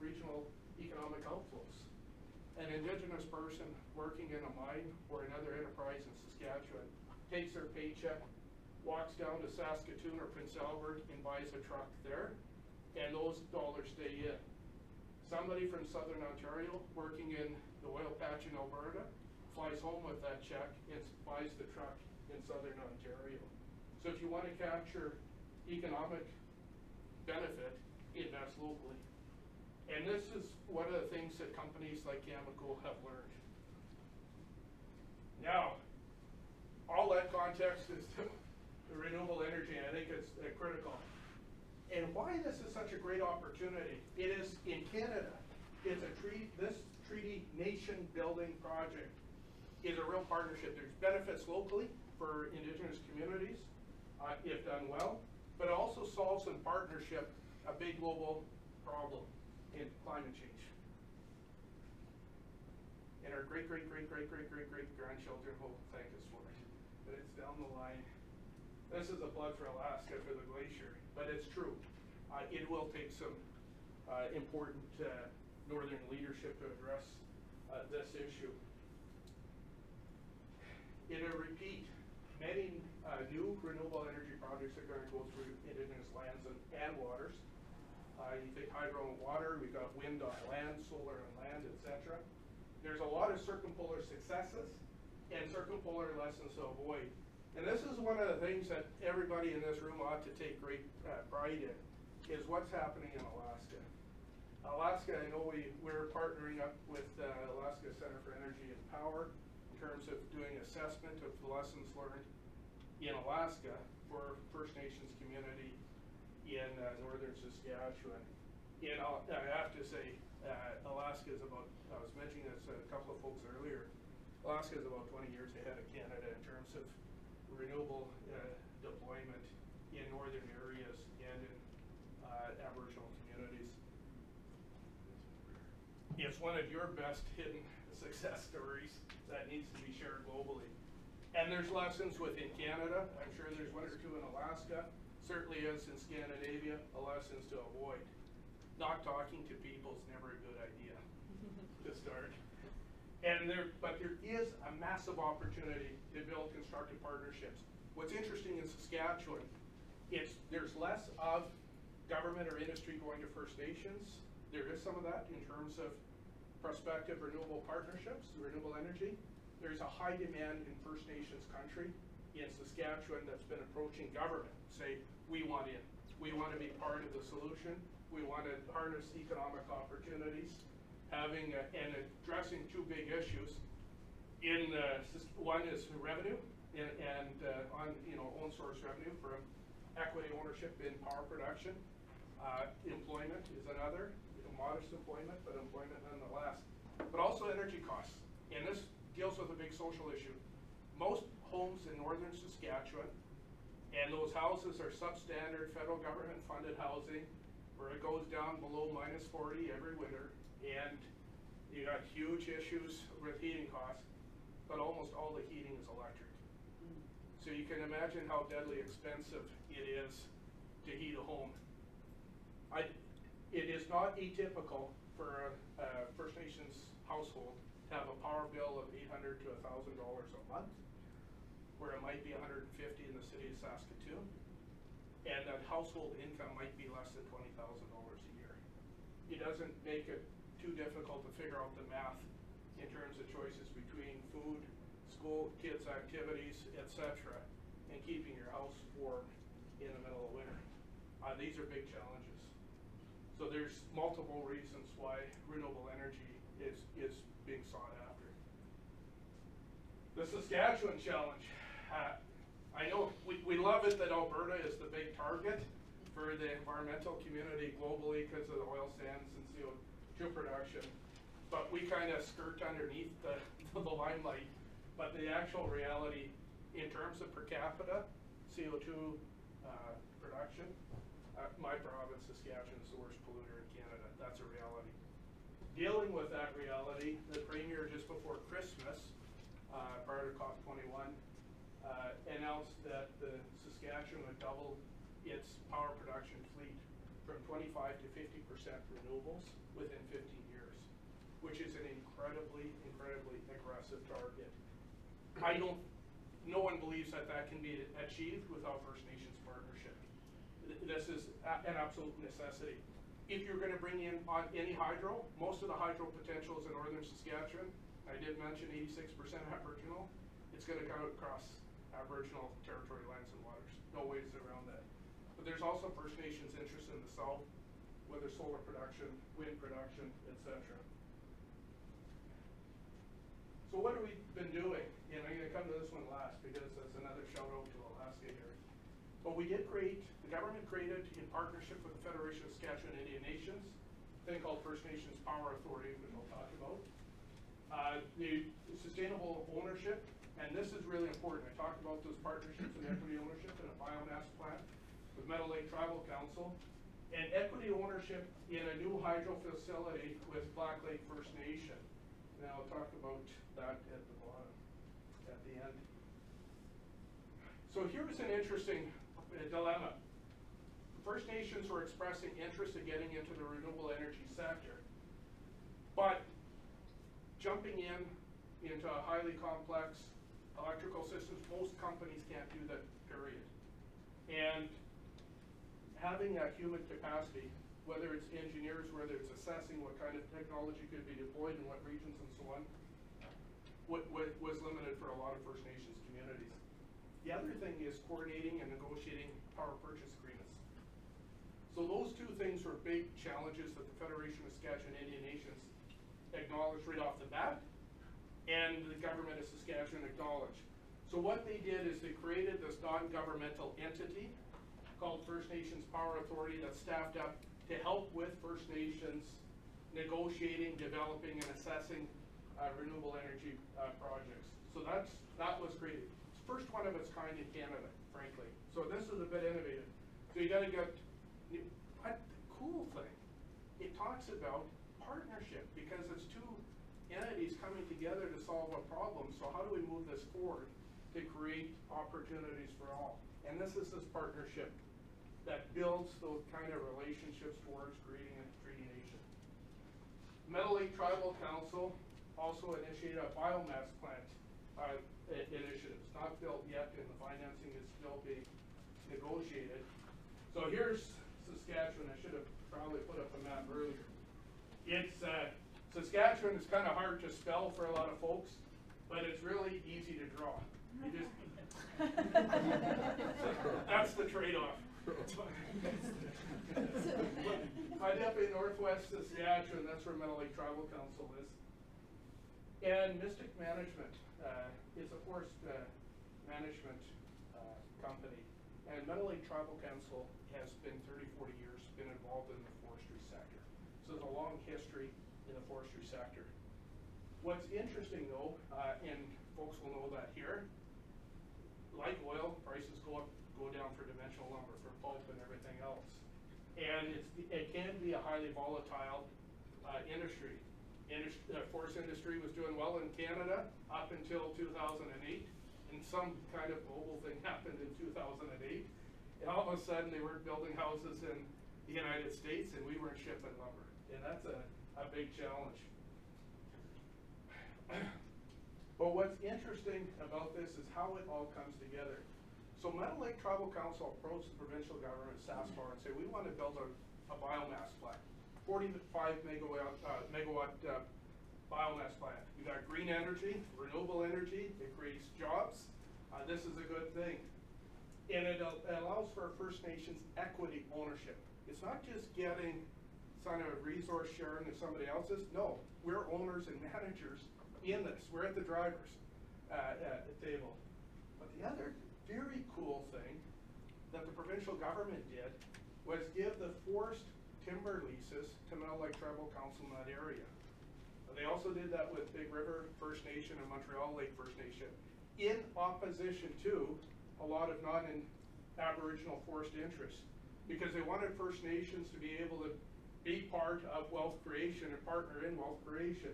regional economic outflows. An Indigenous person working in a mine or another enterprise in Saskatchewan takes their paycheck, walks down to Saskatoon or Prince Albert and buys a truck there, and those dollars stay in. Somebody from Southern Ontario working in the oil patch in Alberta flies home with that check and buys the truck in Southern Ontario. So if you want to capture economic benefit, invest locally. And this is one of the things that companies like Chemical have learned. Now, all that context is the renewable energy, and I think it's critical. And why this is such a great opportunity, it is in Canada, it's this treaty nation building project is a real partnership. There's benefits locally for Indigenous communities, if done well, but it also solves in partnership a big global problem in climate change. And our great-great-great-great-great-great-great-grandchildren will thank us for it. But it's down the line. This is a plug for Alaska for the glacier, but it's true. It will take some important northern leadership to address this issue. In a repeat, many new renewable energy projects are going to go through Indigenous lands and waters. You think hydro and water, we've got wind on land, solar on land, etc. There's a lot of circumpolar successes and circumpolar lessons to avoid. And this is one of the things that everybody in this room ought to take great pride in, is what's happening in Alaska. Alaska, I know we're partnering up with Alaska Center for Energy and Power in terms of doing assessment of the lessons learned in Alaska for First Nations community in northern Saskatchewan. And I have to say, Alaska is about, I was mentioning this to a couple of folks earlier, Alaska is about 20 years ahead of Canada in terms of renewable deployment in northern areas and in Aboriginal communities. It's one of your best hidden success stories that needs to be shared globally. And there's lessons within Canada. I'm sure there's one or two in Alaska. Certainly is in Scandinavia, lessons to avoid. Not talking to people is never a good idea to start. But there is a massive opportunity to build constructive partnerships. What's interesting in Saskatchewan, there's less of government or industry going to First Nations. There is some of that in terms of prospective renewable partnerships, renewable energy. There's a high demand in First Nations country in Saskatchewan that's been approaching government, say, we want in. We want to be part of the solution. We want to harness economic opportunities, having and addressing two big issues. One is revenue and on own source revenue from equity ownership in power production. Employment is another, modest employment, but employment nonetheless. But also energy costs, and this deals with a big social issue. Most homes in northern Saskatchewan, and those houses are substandard federal government funded housing where it goes down below -40 every winter, and you got huge issues with heating costs, but almost all the heating is electric. So you can imagine how deadly expensive it is to heat a home. It is not atypical for a First Nations household have a power bill of $800 to $1,000 a month, where it might be $150 in the city of Saskatoon, and that household income might be less than $20,000 a year. It doesn't make it too difficult to figure out the math in terms of choices between food, school, kids' activities, etc., and keeping your house warm in the middle of winter. These are big challenges. So there's multiple reasons why renewable energy is being sought after. The Saskatchewan challenge. I know we love it that Alberta is the big target for the environmental community globally because of the oil sands and CO2 production, but we kind of skirt underneath the limelight. But the actual reality in terms of per capita CO2 production, my province, Saskatchewan, is the worst polluter in Canada. That's a reality. Dealing with that reality, the Premier just before Christmas, prior to COP21, announced that the Saskatchewan would double its power production fleet from 25 to 50% renewables within 15 years, which is an incredibly, incredibly aggressive target. No one believes that that can be achieved without First Nations partnership. This is an absolute necessity. If you're going to bring in on any hydro, most of the hydro potential is in northern Saskatchewan. I did mention 86% Aboriginal. It's going to come across Aboriginal territory, lands, and waters. No ways around that. But there's also First Nations interest in the south, whether solar production, wind production, etc. So what have we been doing? And I'm going to come to this one last because that's another shout out to Alaska here. But we did create, the government created in partnership with the Federation of Saskatchewan Indian Nations, a thing called First Nations Power Authority, which we'll talk about. The sustainable ownership, and this is really important. I talked about those partnerships and equity ownership in a biomass plant with Meadow Lake Tribal Council, and equity ownership in a new hydro facility with Black Lake First Nation. And I'll talk about that at the bottom, at the end. So here's an interesting dilemma. The First Nations were expressing interest in getting into the renewable energy sector, but jumping into a highly complex electrical systems, most companies can't do that, period. And having that human capacity, whether it's engineers, whether it's assessing what kind of technology could be deployed in what regions and so on, was limited for a lot of First Nations communities. The other thing is coordinating and negotiating power purchase agreements. So those two things were big challenges that the Federation of Saskatchewan Indian Nations acknowledged right off the bat, and the government of Saskatchewan acknowledged. So what they did is they created this non-governmental entity called First Nations Power Authority that's staffed up to help with First Nations negotiating, developing, and assessing renewable energy projects. So that was created. It's the first one of its kind in Canada, frankly. So this is a bit innovative. So you gotta get, but the cool thing, it talks about partnership because it's two entities coming together to solve a problem. So how do we move this forward to create opportunities for all? And this is this partnership that builds those kind of relationships towards creating a treaty nation. Meadow Lake Tribal Council also initiated a biomass plant initiative. It's not built yet, and the financing is still being negotiated. So here's Saskatchewan. I should have probably put up a map earlier. It's Saskatchewan is kind of hard to spell for a lot of folks, but it's really easy to draw. You just that's the trade-off. Right up in northwest Saskatchewan, that's where Meadow Lake Tribal Council is. And Mystic Management is a forest management company. And Meadow Lake Tribal Council has been 30, 40 years been involved in the forestry sector. So there's a long history in the forestry sector. What's interesting though, and folks will know that here, like oil, prices go down for dimensional lumber, for pulp and everything else. And it can be a highly volatile industry. The forest industry was doing well in Canada up until 2008, and some kind of global thing happened in 2008. And all of a sudden they weren't building houses in the United States and we weren't shipping lumber. And that's a big challenge. But what's interesting about this is how it all comes together. So Meadow Lake Tribal Council approached the provincial government, Saskatchewan, and said, we want to build a biomass plant, 45 megawatt biomass plant. We got green energy, renewable energy, it creates jobs. This is a good thing. And it allows for First Nations equity ownership. It's not just getting kind of resource sharing of somebody else's. No, we're owners and managers in this. We're at the driver's at the table. But the other very cool thing that the provincial government did was give the forced timber leases to Meadow Lake Tribal Council in that area. They also did that with Big River First Nation and Montreal Lake First Nation, in opposition to a lot of non-Aboriginal forced interests, because they wanted First Nations to be able to be part of wealth creation and partner in wealth creation.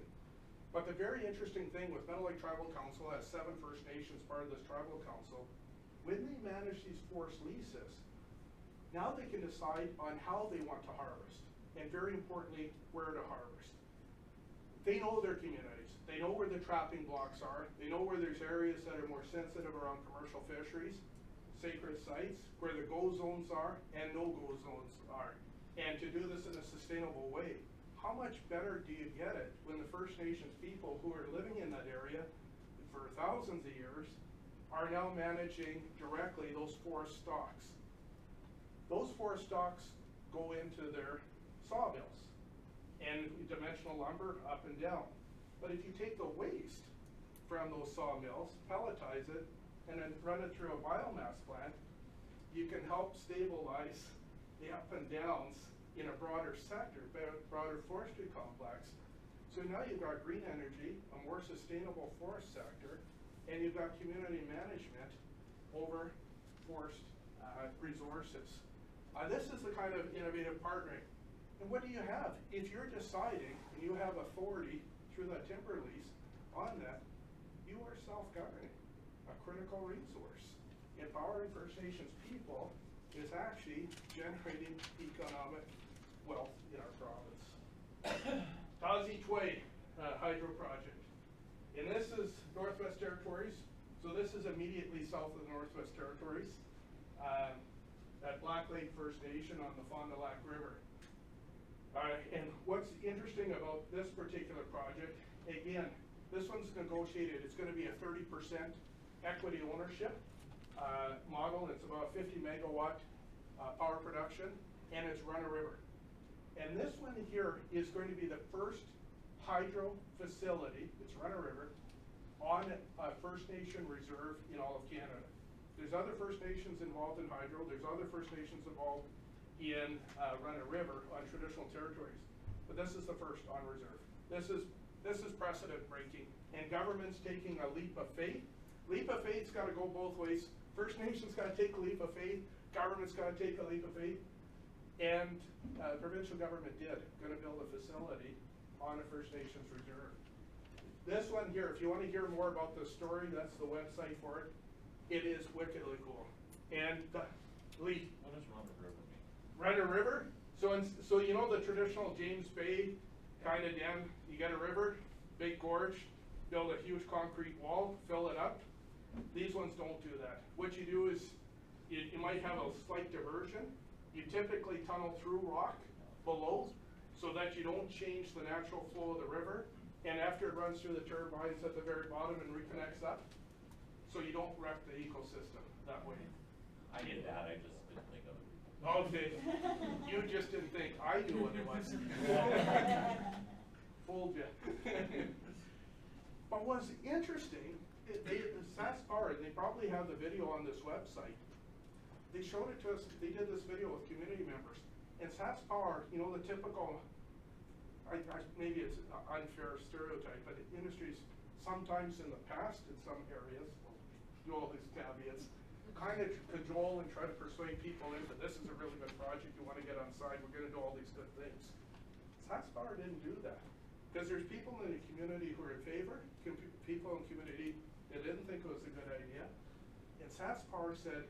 But the very interesting thing with Meadow Lake Tribal Council has 7 First Nations part of this tribal council. When they manage these forced leases, now they can decide on how they want to harvest, and very importantly, where to harvest. They know their communities. They know where the trapping blocks are. They know where there's areas that are more sensitive around commercial fisheries, sacred sites, where the go zones are and no-go zones are. And to do this in a sustainable way. How much better do you get it when the First Nations people who are living in that area for thousands of years are now managing directly those forest stocks? Those forest stocks go into their sawmills and dimensional lumber up and down. But if you take the waste from those sawmills, pelletize it, and then run it through a biomass plant, you can help stabilize the up and downs in a broader sector, broader forestry complex. So now you've got green energy, a more sustainable forest sector, and you've got community management over forest resources. This is the kind of innovative partnering. And what do you have? If you're deciding, and you have authority through that timber lease on that, you are self-governing, a critical resource. Empowering First Nations people is actually generating economic wealth in our province. Tazi Tway hydro project. And this is Northwest Territories. So this is immediately south of the Northwest Territories. At Black Lake First Nation on the Fond du Lac River. And what's interesting about this particular project, again, this one's negotiated. It's going to be a 30% equity ownership model. It's about 50 megawatt power production, and it's run a river. And this one here is going to be the first hydro facility, it's run a river, on a First Nation reserve in all of Canada. There's other First Nations involved in hydro, there's other First Nations involved in run a river on traditional territories. But this is the first on reserve. This is precedent breaking, and government's taking a leap of faith. Leap of faith's got to go both ways. First Nations got to take a leap of faith, government's got to take a leap of faith, and provincial government did, going to build a facility on a First Nations reserve. This one here, if you want to hear more about this story, that's the website for it. It is wickedly cool. And Lee. What does Run a River mean? Run a river? So you know the traditional James Bay kind of dam, you get a river, big gorge, build a huge concrete wall, fill it up. These ones don't do that. What you do is, you might have a slight diversion. You typically tunnel through rock below so that you don't change the natural flow of the river. And after it runs through the turbines at the very bottom and reconnects up, so you don't wreck the ecosystem that way. I did that, I just didn't think of it. Okay, you just didn't think, I knew what it was. Fooled you. But what's interesting, Saskatchewan, they probably have the video on this website. They showed it to us, they did this video with community members. And Saskatchewan, you know, the typical, maybe it's an unfair stereotype, but industries sometimes in the past in some areas, do all these caveats, kind of cajole and try to persuade people into this is a really good project, you want to get on side, we're going to do all these good things. Saskatchewan didn't do that. Because there's people in the community who are in favor, people in the community that didn't think it was a good idea. And Saskatchewan said,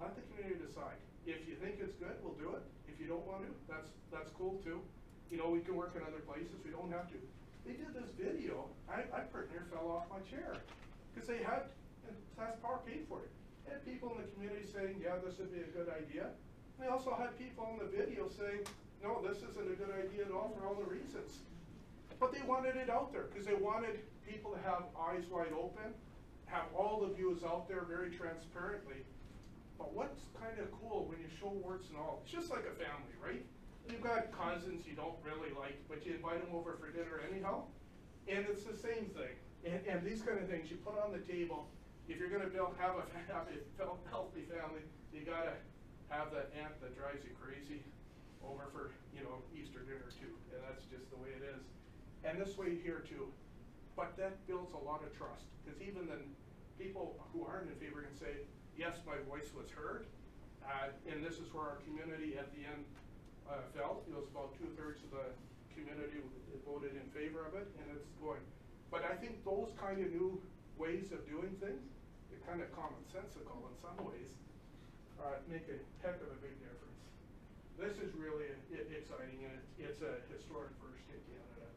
let the community decide. If you think it's good, we'll do it. If you don't want to, that's cool too. You know, we can work in other places, we don't have to. they did this video, I pretty near fell off my chair. Because they had, and SaskPower paid for it. They had people in the community saying, yeah, this would be a good idea. And they also had people in the video saying, no, this isn't a good idea at all for all the reasons. But they wanted it out there because they wanted people to have eyes wide open, have all the views out there very transparently. But what's kind of cool when you show warts and all, it's just like a family, right? You've got cousins you don't really like, but you invite them over for dinner anyhow. And it's the same thing. And these kind of things you put on the table. If you're going to have a healthy family, you got to have that aunt that drives you crazy over for, Easter dinner too. And that's just the way it is. And this way here too. But that builds a lot of trust. Because even then, people who aren't in favor can say, yes, my voice was heard. And this is where our community at the end felt. It was about 2/3 of the community voted in favor of it, and it's going. But I think those kind of new ways of doing things, they're kind of commonsensical in some ways, make a heck of a big difference. This is really exciting, and it's a historic first in Canada.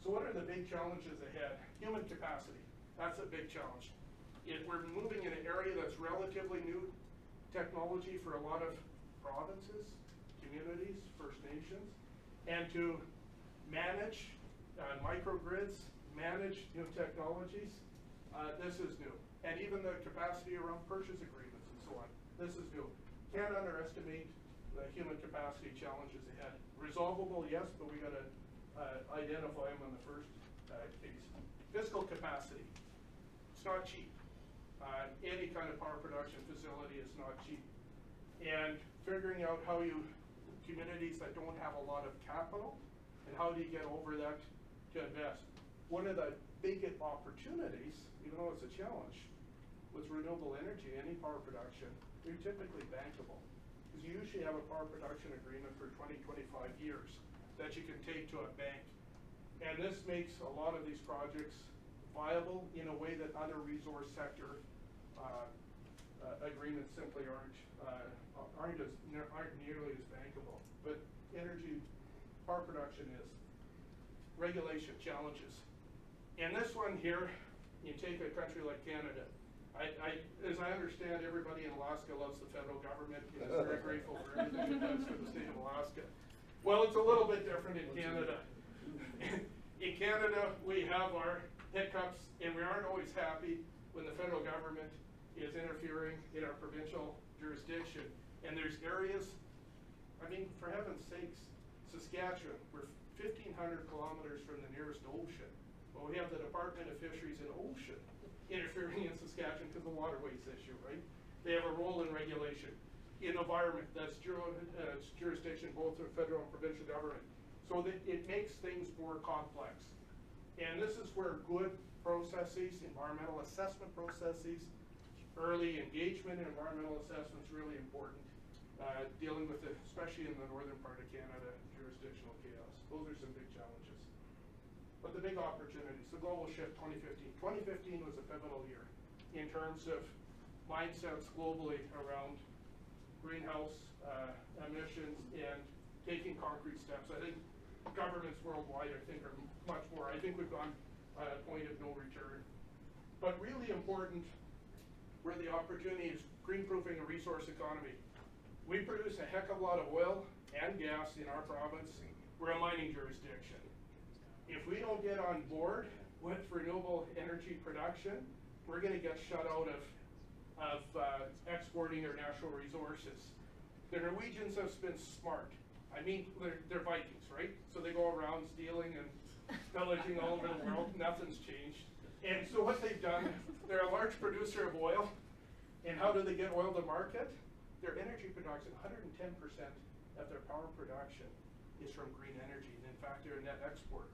So what are the big challenges ahead? Human capacity, that's a big challenge. We're moving in an area that's relatively new technology for a lot of provinces, communities, First Nations, and to manage microgrids, manage new technologies, this is new. And even the capacity around purchase agreements and so on, this is new. Can't underestimate the human capacity challenges ahead. Resolvable, yes, but we gotta identify them on the first case. Fiscal capacity, it's not cheap. Any kind of power production facility is not cheap. And figuring out how communities that don't have a lot of capital, and how do you get over that to invest? One of the big opportunities, even though it's a challenge, with renewable energy, any power production, they're typically bankable. Because you usually have a power production agreement for 20, 25 years that you can take to a bank. And this makes a lot of these projects viable in a way that other resource sector agreements simply aren't nearly as bankable. But energy, power production is. Regulation challenges. And this one here, you take a country like Canada. As I understand, everybody in Alaska loves the federal government and is very grateful for everything it does for the state of Alaska. Well, it's a little bit different in Canada. In Canada, we have our hiccups, and we aren't always happy when the federal government is interfering in our provincial jurisdiction. And there's areas, for heaven's sakes, Saskatchewan, we're 1,500 kilometers from the nearest ocean. Well, we have the Department of Fisheries and Ocean interfering in Saskatchewan because of the waterways issue, right? They have a role in regulation. In environment, that's jurisdiction both of federal and provincial government. So that it makes things more complex. And this is where good processes, environmental assessment processes, early engagement in environmental assessment is really important. Dealing with it, especially in the northern part of Canada, jurisdictional chaos. Those are some big challenges. But the big opportunities, the global shift 2015. 2015 was a pivotal year in terms of mindsets globally around greenhouse emissions and taking concrete steps. I think governments worldwide, are much more. I think we've gone at a point of no return. But really important, where the opportunity is green-proofing a resource economy. We produce a heck of a lot of oil and gas in our province. We're a mining jurisdiction. If we don't get on board with renewable energy production, we're going to get shut out of exporting our natural resources. The Norwegians have been smart. They're Vikings, right? So they go around stealing and pillaging all over the world. Nothing's changed. And so what they've done, they're a large producer of oil. And how do they get oil to market? Their energy production, 110% of their power production is from green energy. And in fact, they're a net exporter.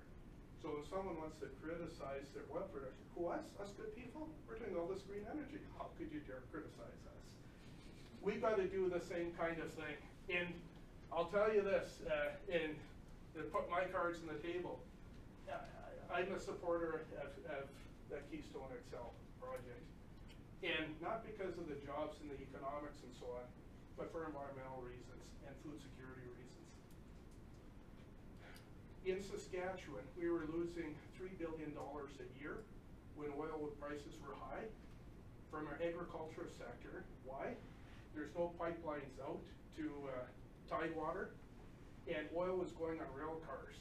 So if someone wants to criticize their oil production, who, us good people? We're doing all this green energy. How could you dare criticize us? We've got to do the same kind of thing. And I'll tell you this, and to put my cards on the table, I'm a supporter of the Keystone XL project. And not because of the jobs and the economics and so on, but for environmental reasons and food security reasons. In Saskatchewan, we were losing $3 billion a year when oil prices were high from our agricultural sector. Why? There's no pipelines out to Tidewater, and oil was going on rail cars.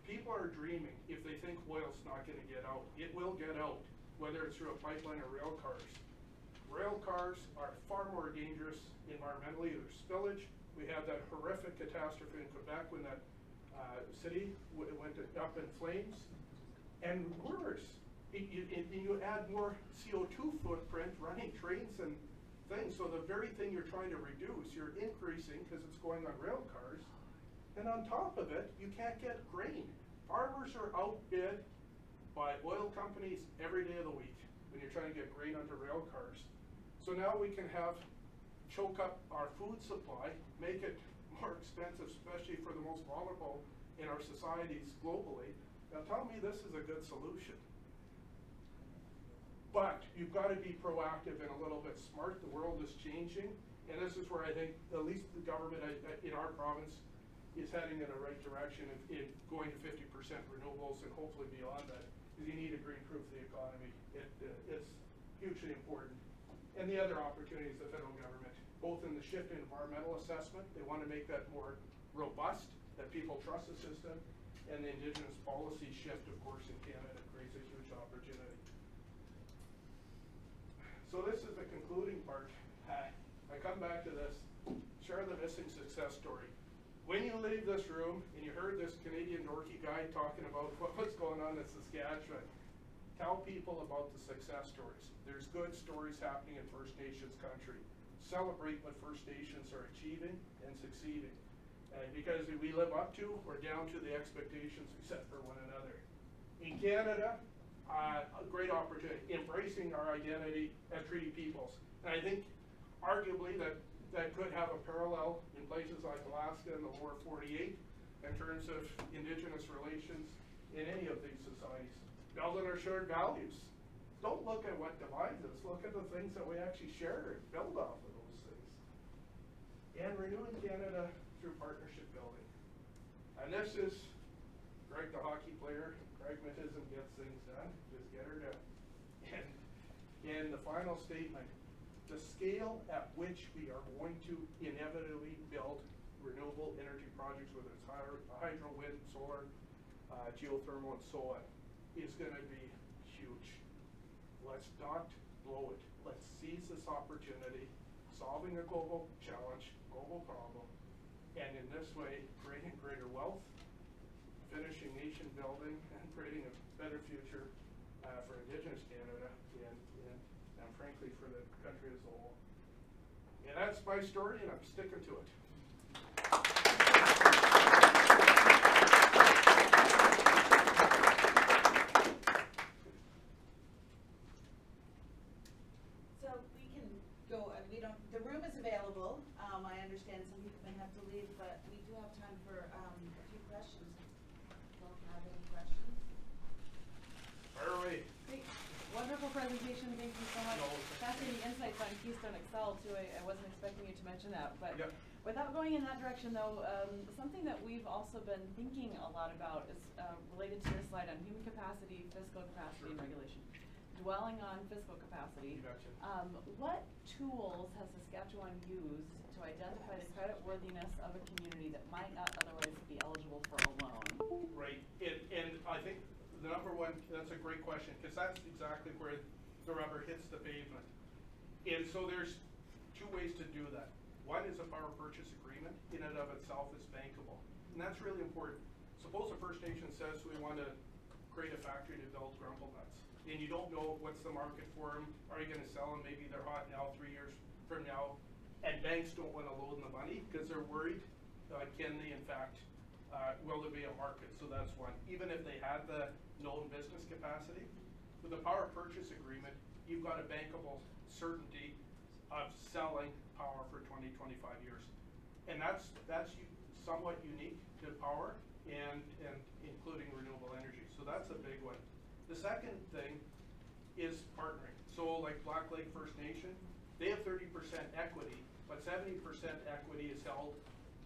People are dreaming if they think oil's not going to get out. It will get out, whether it's through a pipeline or rail cars. Rail cars are far more dangerous environmentally. There's spillage. We had that horrific catastrophe in Quebec when that city went up in flames. And worse, you add more CO2 footprint running trains and things. So the very thing you're trying to reduce, you're increasing because it's going on rail cars. And on top of it, you can't get grain. Farmers are outbid by oil companies every day of the week when you're trying to get grain onto rail cars. So now we can choke up our food supply, make it more expensive, especially for the most vulnerable in our societies globally. Now tell me this is a good solution. But you've got to be proactive and a little bit smart. The world is changing, and this is where I think at least the government in our province is heading in the right direction in going to 50% renewables and hopefully beyond that, because you need to green-proof the economy. It's hugely important. And the other opportunities, the federal government, both in the shift in environmental assessment, they want to make that more robust, that people trust the system, and the Indigenous policy shift, of course, in Canada creates a huge opportunity. So this is the concluding part. I come back to this, share the missing success story. When you leave this room and you heard this Canadian dorky guy talking about what's going on in Saskatchewan, tell people about the success stories. There's good stories happening in First Nations country. Celebrate what First Nations are achieving and succeeding. Because if we live up to or down to the expectations we set for one another. In Canada, a great opportunity, embracing our identity as treaty peoples. And I think arguably that could have a parallel in places like Alaska and the lower 48 in terms of Indigenous relations in any of these societies. Building our shared values. Don't look at what divides us, look at the things that we actually share and build off of those things. And renewing Canada through partnership building. And this is Greg the hockey player. Pragmatism gets things done. Just get her done. And the final statement, the scale at which we are going to inevitably build renewable energy projects, whether it's hydro, wind, solar, geothermal, and so on, is going to be huge. Let's not blow it. Let's seize this opportunity, solving a global challenge, global problem, and in this way, creating greater wealth, finishing nation building, and creating a better future for Indigenous Canada and frankly for the country as a whole. And that's my story, and I'm sticking to it. So we can go, the room is available. I understand some people may have to leave, but we do have time for a few questions. Don't have any questions? Fire away. Great. Wonderful presentation. Thank you so much. No. Fascinating insights on Keystone XL too. I wasn't expecting you to mention that, but Yep. without going in that direction though, something that we've also been thinking a lot about is related to your slide on human capacity, fiscal capacity, and regulation. Dwelling on fiscal capacity, You betcha. what tools has Saskatchewan used to identify the creditworthiness of a community that might not otherwise be eligible for a loan? Right, and I think the number one, that's a great question, because that's exactly where the rubber hits the pavement. And so there's two ways to do that. One is a power purchase agreement in and of itself is bankable. And that's really important. Suppose a First Nation says we want to create a factory to build grumble nuts. And you don't know what's the market for them. Are you going to sell them? Maybe they're hot now, 3 years from now. And banks don't want to loan the money because they're worried, can they in fact, will there be a market? So that's one. Even if they had the known business capacity, with a power purchase agreement, you've got a bankable certainty of selling power for 20, 25 years. And that's somewhat unique to power and including renewable energy. So that's a big one. The second thing is partnering. So like Black Lake First Nation, they have 30% equity, but 70% equity is held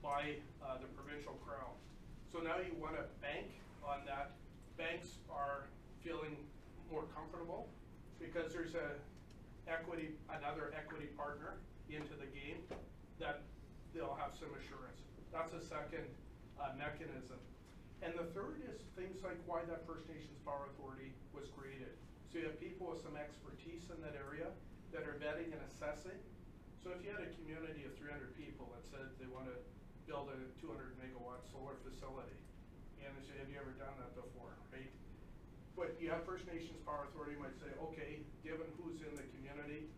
by the provincial crown. So now you want to bank on that. Banks are feeling more comfortable because there's another equity partner into the game that they'll have some assurance. That's a second mechanism. And the third is things like why that First Nations Power Authority was created. So you have people with some expertise in that area that are vetting and assessing. So if you had a community of 300 people that said they want to build a 200 megawatt solar facility, and they say, have you ever done that before, right? But you have First Nations Power Authority might say, okay, given who's in the community,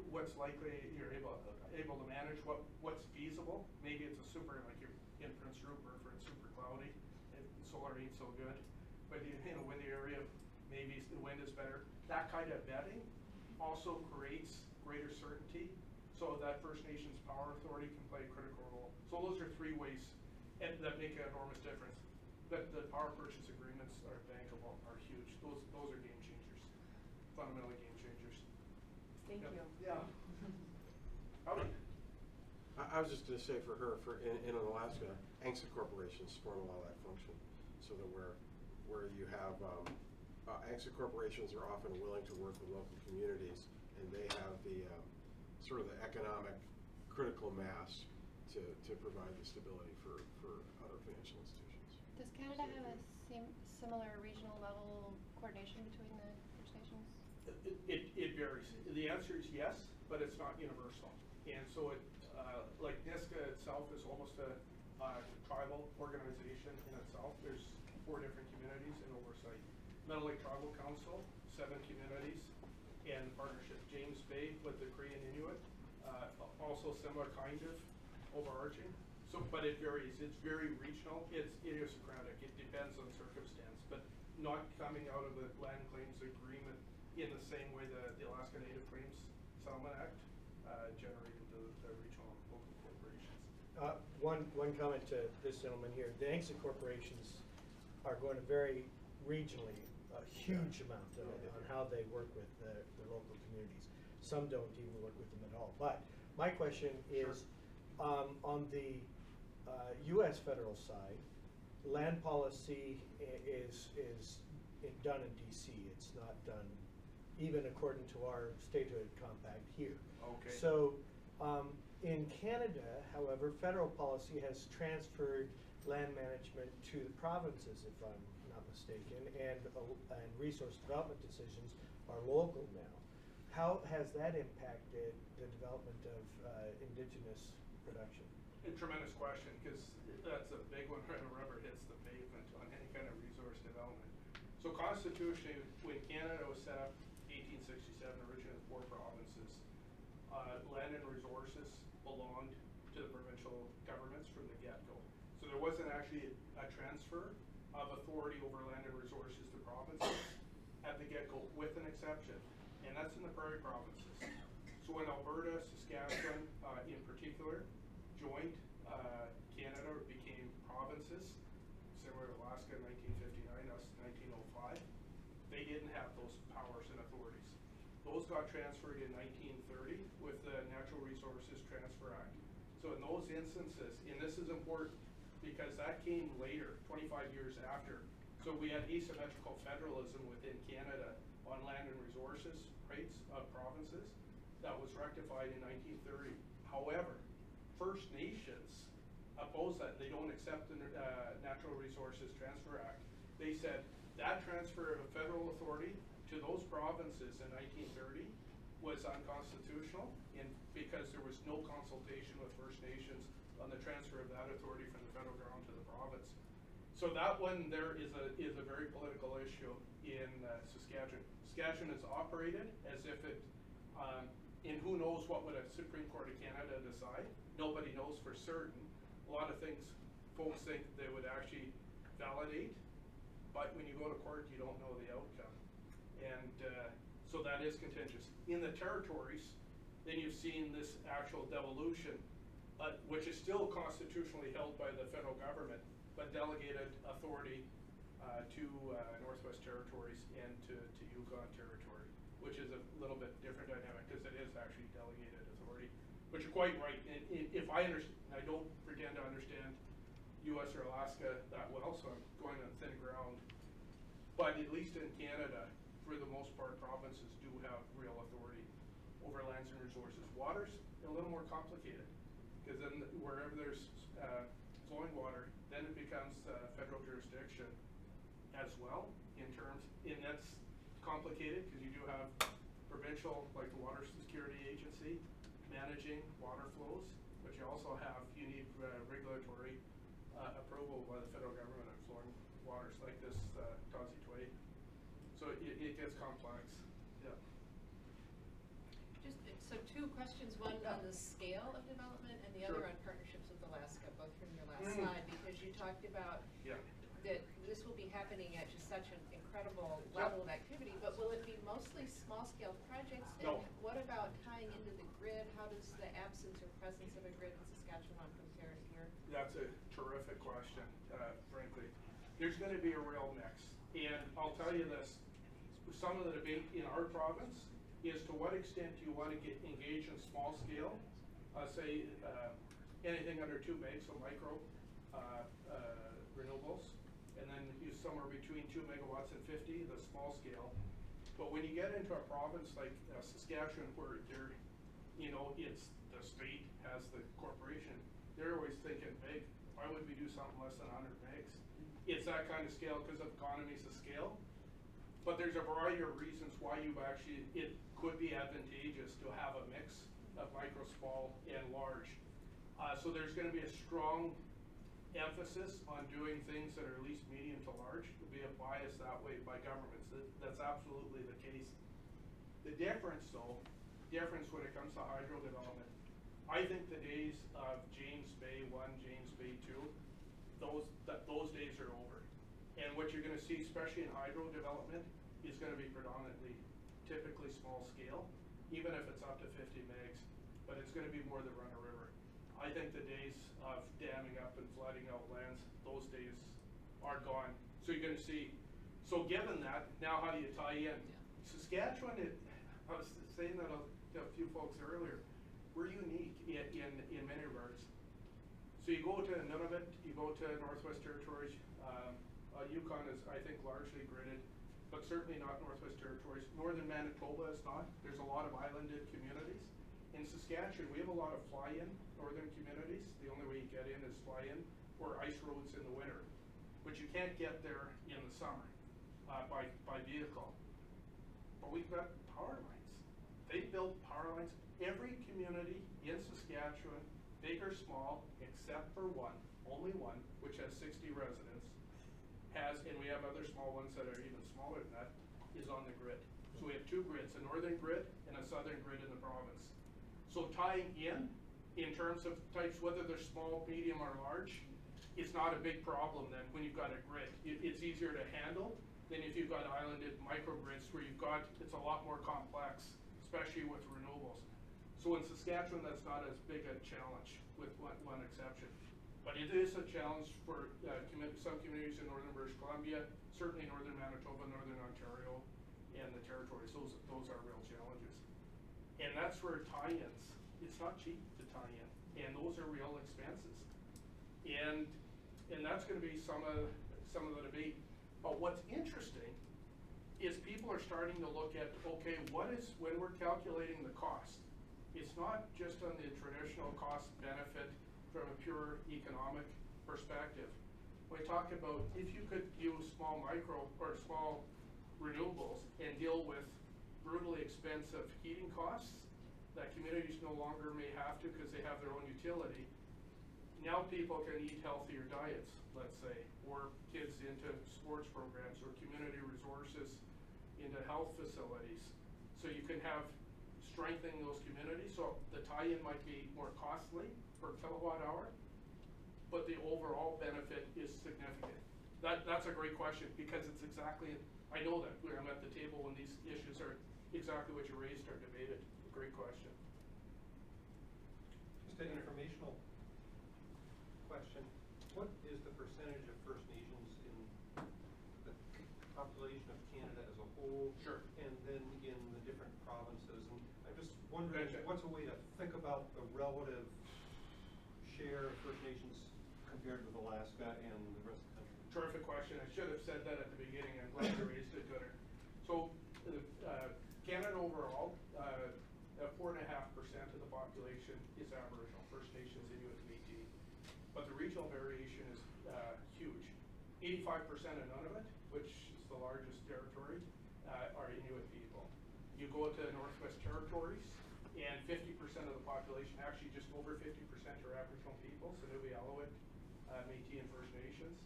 what's likely you're able to manage, what's feasible. Maybe it's a super, like you're in Prince Rupert where it's super cloudy, and solar ain't so good. But in a windy area, maybe the wind is better. That kind of vetting also creates greater certainty so that First Nations Power Authority can play a critical role. So those are three ways that make an enormous difference. The power purchase agreements are bankable, are huge. Those are game changers, fundamentally game changers. Thank you. Yeah. Howdy. I was just going to say for her, in Alaska, ANCSA corporations form a lot of that function, so that where you have ANCSA corporations are often willing to work with local communities, and they have the sort of the economic critical mass to provide the stability for other financial institutions. Does Canada have a similar regional level coordination between the First Nations? It varies. The answer is yes, but it's not universal. And so like NISCA itself is almost a tribal organization in itself. There's 4 different communities in oversight. Metal Lake Tribal Council, 7 communities, and partnership. James Bay with the Cree and Inuit, also similar kind of overarching. So, but it varies. It's very regional. It's idiosyncratic. It depends on circumstance, but not coming out of the Land Claims Agreement in the same way the Alaska Native Claims Settlement Act generated the regional local corporations. One comment to this gentleman here. The ANCSA corporations are going to vary regionally a huge amount on how they work with the local communities. Some don't even work with them at all. But my question is, on the U.S. federal side, land policy is done in D.C. It's not done even according to our statehood compact here. Okay. So in Canada, however, federal policy has transferred land management to the provinces, if I'm not mistaken, and resource development decisions are local now. How has that impacted the development of Indigenous production? A tremendous question, because that's a big one where the rubber hits the pavement on any kind of resource development. So constitutionally, when Canada was set up, 1867, originally 4 provinces, land and resources belonged to the provincial governments from the get-go. So there wasn't actually a transfer of authority over land and resources to provinces at the get-go, with an exception, and that's in the prairie provinces. So when Alberta, Saskatchewan in particular, joined Canada, or became provinces, similar to Alaska in 1959, us 1905, they didn't have those powers and authorities. Those got transferred in 1930 with the Natural Resources Transfer Act. So in those instances, and this is important because that came later, 25 years after. So we had asymmetrical federalism within Canada on land and resources rights of provinces. That was rectified in 1930. However, First Nations opposed that. They don't accept the Natural Resources Transfer Act. They said that transfer of federal authority to those provinces in 1930 was unconstitutional, because there was no consultation with First Nations on the transfer of that authority from the federal ground to the province. So that one there is a very political issue in Saskatchewan. Saskatchewan is operated as if it, and who knows what would a Supreme Court of Canada decide? Nobody knows for certain. A lot of things folks think they would actually validate, but when you go to court, you don't know the outcome. And so that is contentious. In the territories, then you've seen this actual devolution, which is still constitutionally held by the federal government, but delegated authority to Northwest Territories and to Yukon Territory, which is a little bit different dynamic because it is actually delegated authority. But you're quite right. And if I understand, I don't pretend to understand US or Alaska that well, so I'm going on thin ground. But at least in Canada, for the most part, provinces do have real authority over lands and resources. Water's a little more complicated, because then wherever there's flowing water, then it becomes federal jurisdiction as well in terms, and that's complicated because you do have provincial, like the Water Security Agency, managing water flows, but you need regulatory approval by the federal government on flowing waters like this Tazi Tway. So it gets complex. Yeah. So two questions, one on the scale of development and the other on partnerships with Alaska, both from your last slide, because you talked about that this will be happening at just such an incredible level of activity, but will it be mostly small-scale projects? No. And what about tying into the grid? How does the absence or presence of a grid in Saskatchewan compare to here? That's a terrific question, frankly. There's going to be a real mix. And I'll tell you this, some of the debate in our province is to what extent do you want to get engaged in small scale, say anything under 2 megs, so micro renewables, and then use somewhere between 2 megawatts and 50, the small scale. But when you get into a province like Saskatchewan, where they're, it's the state has the corporation, they're always thinking big. Why would we do something less than 100 megs? It's that kind of scale because of economies of scale. But there's a variety of reasons why it could be advantageous to have a mix of micro, small, and large. So there's going to be a strong emphasis on doing things that are at least medium to large. There'll be a bias that way by governments. That's absolutely the case. The difference when it comes to hydro development, I think the days of James Bay 1, James Bay 2, those days are over. And what you're going to see, especially in hydro development, is going to be predominantly, typically small scale, even if it's up to 50 megs, but it's going to be more than run a river. I think the days of damming up and flooding out lands, those days are gone. So you're going to see, so given that, now how do you tie in? Saskatchewan, I was saying that to a few folks earlier, we're unique in many regards. So you go to Nunavut, you go to Northwest Territories, Yukon is, I think, largely gridded, but certainly not Northwest Territories. Northern Manitoba is not. There's a lot of islanded communities. In Saskatchewan, we have a lot of fly-in northern communities. The only way you get in is fly-in or ice roads in the winter, but you can't get there in the summer by vehicle. But we've got power lines. They built power lines. Every community in Saskatchewan, big or small, except for one, only one, which has 60 residents, and we have other small ones that are even smaller than that, is on the grid. So we have 2 grids, a northern grid and a southern grid in the province. So tying in terms of types, whether they're small, medium, or large, it's not a big problem then when you've got a grid. It's easier to handle than if you've got islanded microgrids where it's a lot more complex, especially with renewables. So in Saskatchewan, that's not as big a challenge, with one exception. But it is a challenge for some communities in northern British Columbia, certainly northern Manitoba, northern Ontario, and the territories. Those are real challenges. And that's where tie-ins, it's not cheap to tie in, and those are real expenses. And that's going to be some of the debate. But what's interesting is people are starting to look at, okay, when we're calculating the cost, it's not just on the traditional cost benefit from a pure economic perspective. We talk about if you could use small micro or small renewables and deal with brutally expensive heating costs that communities no longer may have to because they have their own utility. Now people can eat healthier diets, let's say, or kids into sports programs or community resources into health facilities. So you can have strengthening those communities. So the tie-in might be more costly per kilowatt hour, but the overall benefit is significant. That's a great question because it's exactly, I know that when I'm at the table when these issues are exactly what you raised are debated. Great question. Just an informational question. What is the percentage of First Nations in the population of Canada as a whole? Sure. And then in the different provinces? And I'm just wondering, what's a way to think about the relative share of First Nations compared with Alaska and the rest of the country? Terrific question. I should have said that at the beginning. I'm glad you raised it, Gunnar. So, Canada overall, 4.5% of the population is Aboriginal, First Nations, Inuit, and Métis. But the regional variation is huge. 85% of Nunavut, which is the largest territory, are Inuit people. You go to Northwest Territories, and 50% of the population, actually just over 50% are Aboriginal people, so Inuit, Métis, and First Nations.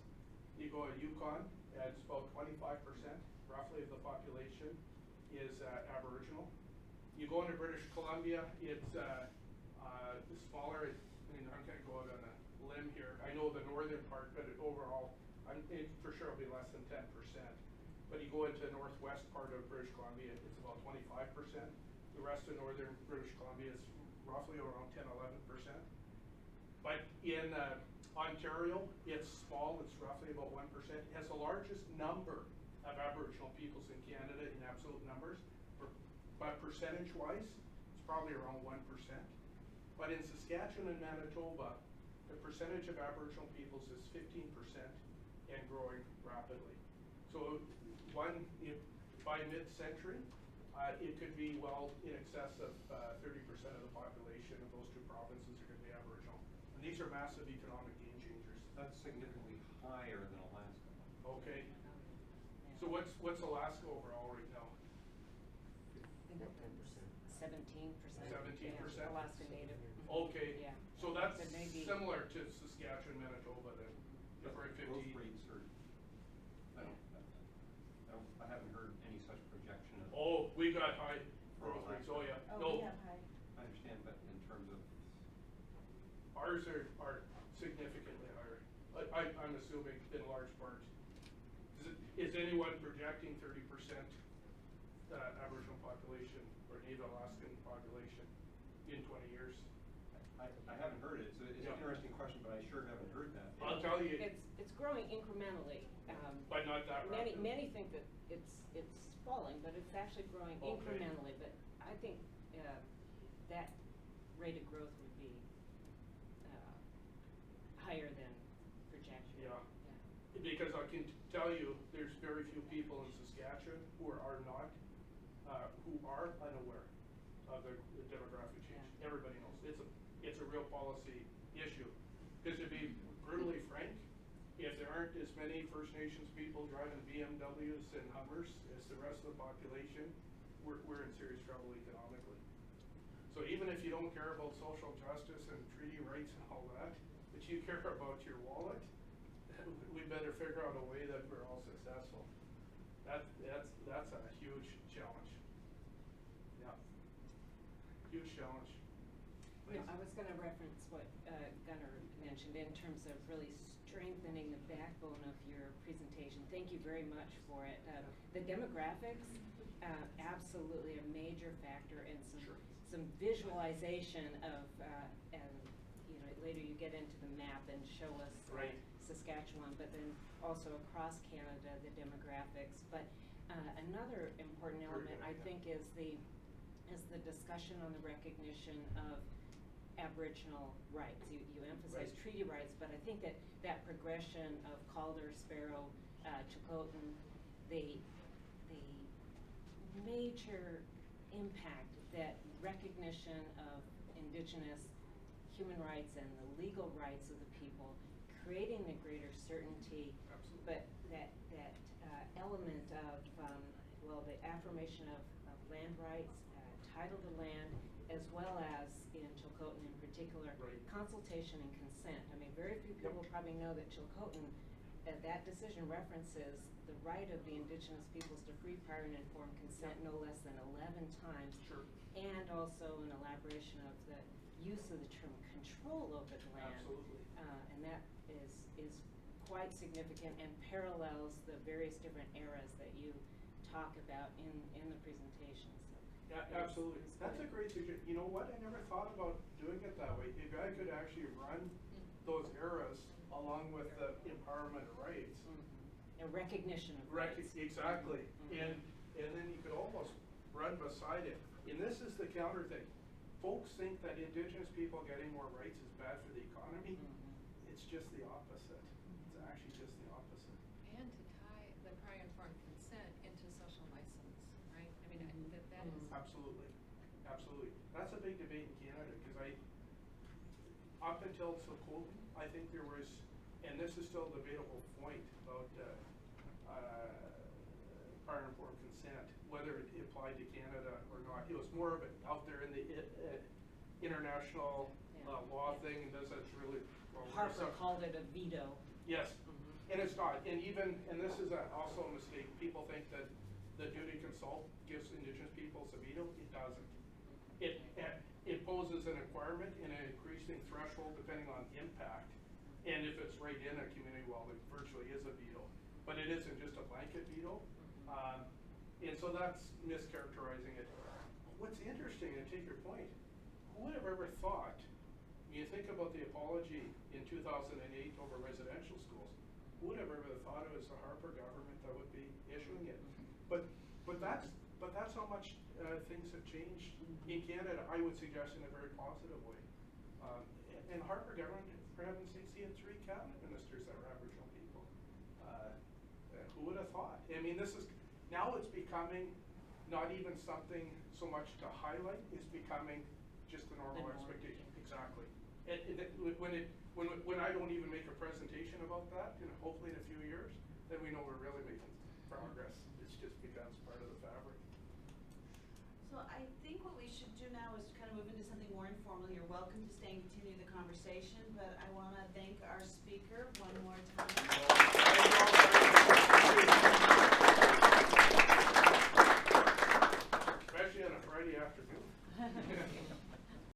You go to Yukon, it's about 25% roughly of the population is Aboriginal. You go into British Columbia, it's smaller. I mean, I'm going to go out on a limb here. I know the northern part, but overall, for sure it'll be less than 10%. But you go into the northwest part of British Columbia, it's about 25%. The rest of northern British Columbia is roughly around 10, 11%. But in Ontario, it's small, it's roughly about 1%. It has the largest number of Aboriginal peoples in Canada in absolute numbers. But percentage-wise, it's probably around 1%. But in Saskatchewan and Manitoba, the percentage of Aboriginal peoples is 15% and growing rapidly. So by mid-century, it could be well in excess of 30% of the population of those two provinces are going to be Aboriginal. And these are massive economic game changers. That's significantly higher than Alaska. Okay. So what's Alaska overall right now? 17%. 17%? Alaska Native. Okay. Yeah. So that's But maybe similar to Saskatchewan, Manitoba then. But For growth 50. rates are, I haven't heard any such projection of. Oh, we got high growth rates. Oh, yeah. Oh, No. we have high. I understand, but in terms of. Ours are significantly higher. I'm assuming in large part. Is anyone projecting 30% Aboriginal population or Native Alaskan population in 20 years? I haven't heard it. It's an interesting question, but I sure haven't heard that. I'll tell you. It's growing incrementally. But not that rapid. Many think that it's falling, but it's actually growing incrementally. But I think that rate of growth would be higher than projection. Yeah. Because I can tell you, there's very few people in Saskatchewan who are not, who are unaware of the demographic change. Yeah. Everybody knows it's a real policy issue. Because to be brutally frank, if there aren't as many First Nations people driving BMWs and Hummers as the rest of the population, we're in serious trouble economically. So even if you don't care about social justice and treaty rights and all that, but you care about your wallet, we better figure out a way that we're all successful. That's a huge challenge. Yeah. Huge challenge. No, I was going to reference what Gunnar mentioned in terms of really strengthening the backbone of your presentation. Thank you very much for it. The demographics, absolutely a major factor, and some visualization of, and later you get into the map and show us Saskatchewan, but then also across Canada, the demographics. But another important element, I think, is the discussion on the recognition of Aboriginal rights. You emphasize treaty rights, but I think that progression of Calder, Sparrow, Chilcotin, the major impact that recognition of Indigenous human rights and the legal rights of the people, creating the greater certainty, but that element of, the affirmation of land rights, title to land, as well as in Chilcotin in particular, consultation and consent. I mean, very few people probably know that Chilcotin, that decision references the right of the Indigenous peoples to free, prior, and informed consent no less than 11 times, and also an elaboration of the use of the term control over the land. Absolutely. And that is quite significant and parallels the various different eras that you talk about in the presentation. So yeah, absolutely. That's a great suggestion. You know what? I never thought about doing it that way. If I could actually run those eras along with the empowerment of rights. A recognition of rights. Exactly. And then you could almost run beside it. And this is the counter thing. Folks think that Indigenous people getting more rights is bad for the economy. it's just the opposite. It's actually just the opposite. And to tie the prior informed consent into social license, right? I mean, that is. Absolutely, absolutely. That's a big debate in Canada, because up until Circumpolar, I think there was, and this is still a debatable point about prior informed consent, whether it applied to Canada or not. It was more of it out there in the international law thing, and does that really well? Harper called it a veto. Yes, and it's not. And even, and this is also a mistake. People think that the duty to consult gives Indigenous peoples a veto. It doesn't. It poses an requirement and an increasing threshold depending on impact. And if it's right in a community, well, it virtually is a veto. But it isn't just a blanket veto. And so that's mischaracterizing it. What's interesting, and take your point, who would have ever thought, when you think about the apology in 2008 over residential schools, who would have ever thought it was the Harper government that would be issuing it? But that's how much things have changed in Canada, I would suggest, in a very positive way. And Harper government, for heaven's sakes, he had 3 cabinet ministers that were Aboriginal people. Who would have thought? I mean, now it's becoming not even something so much to highlight, it's becoming just a normal expectation. Exactly. And when I don't even make a presentation about that, hopefully in a few years, then we know we're really making progress. It just becomes part of the fabric. So I think what we should do now is kind of move into something more informal. You're welcome to stay and continue the conversation, but I want to thank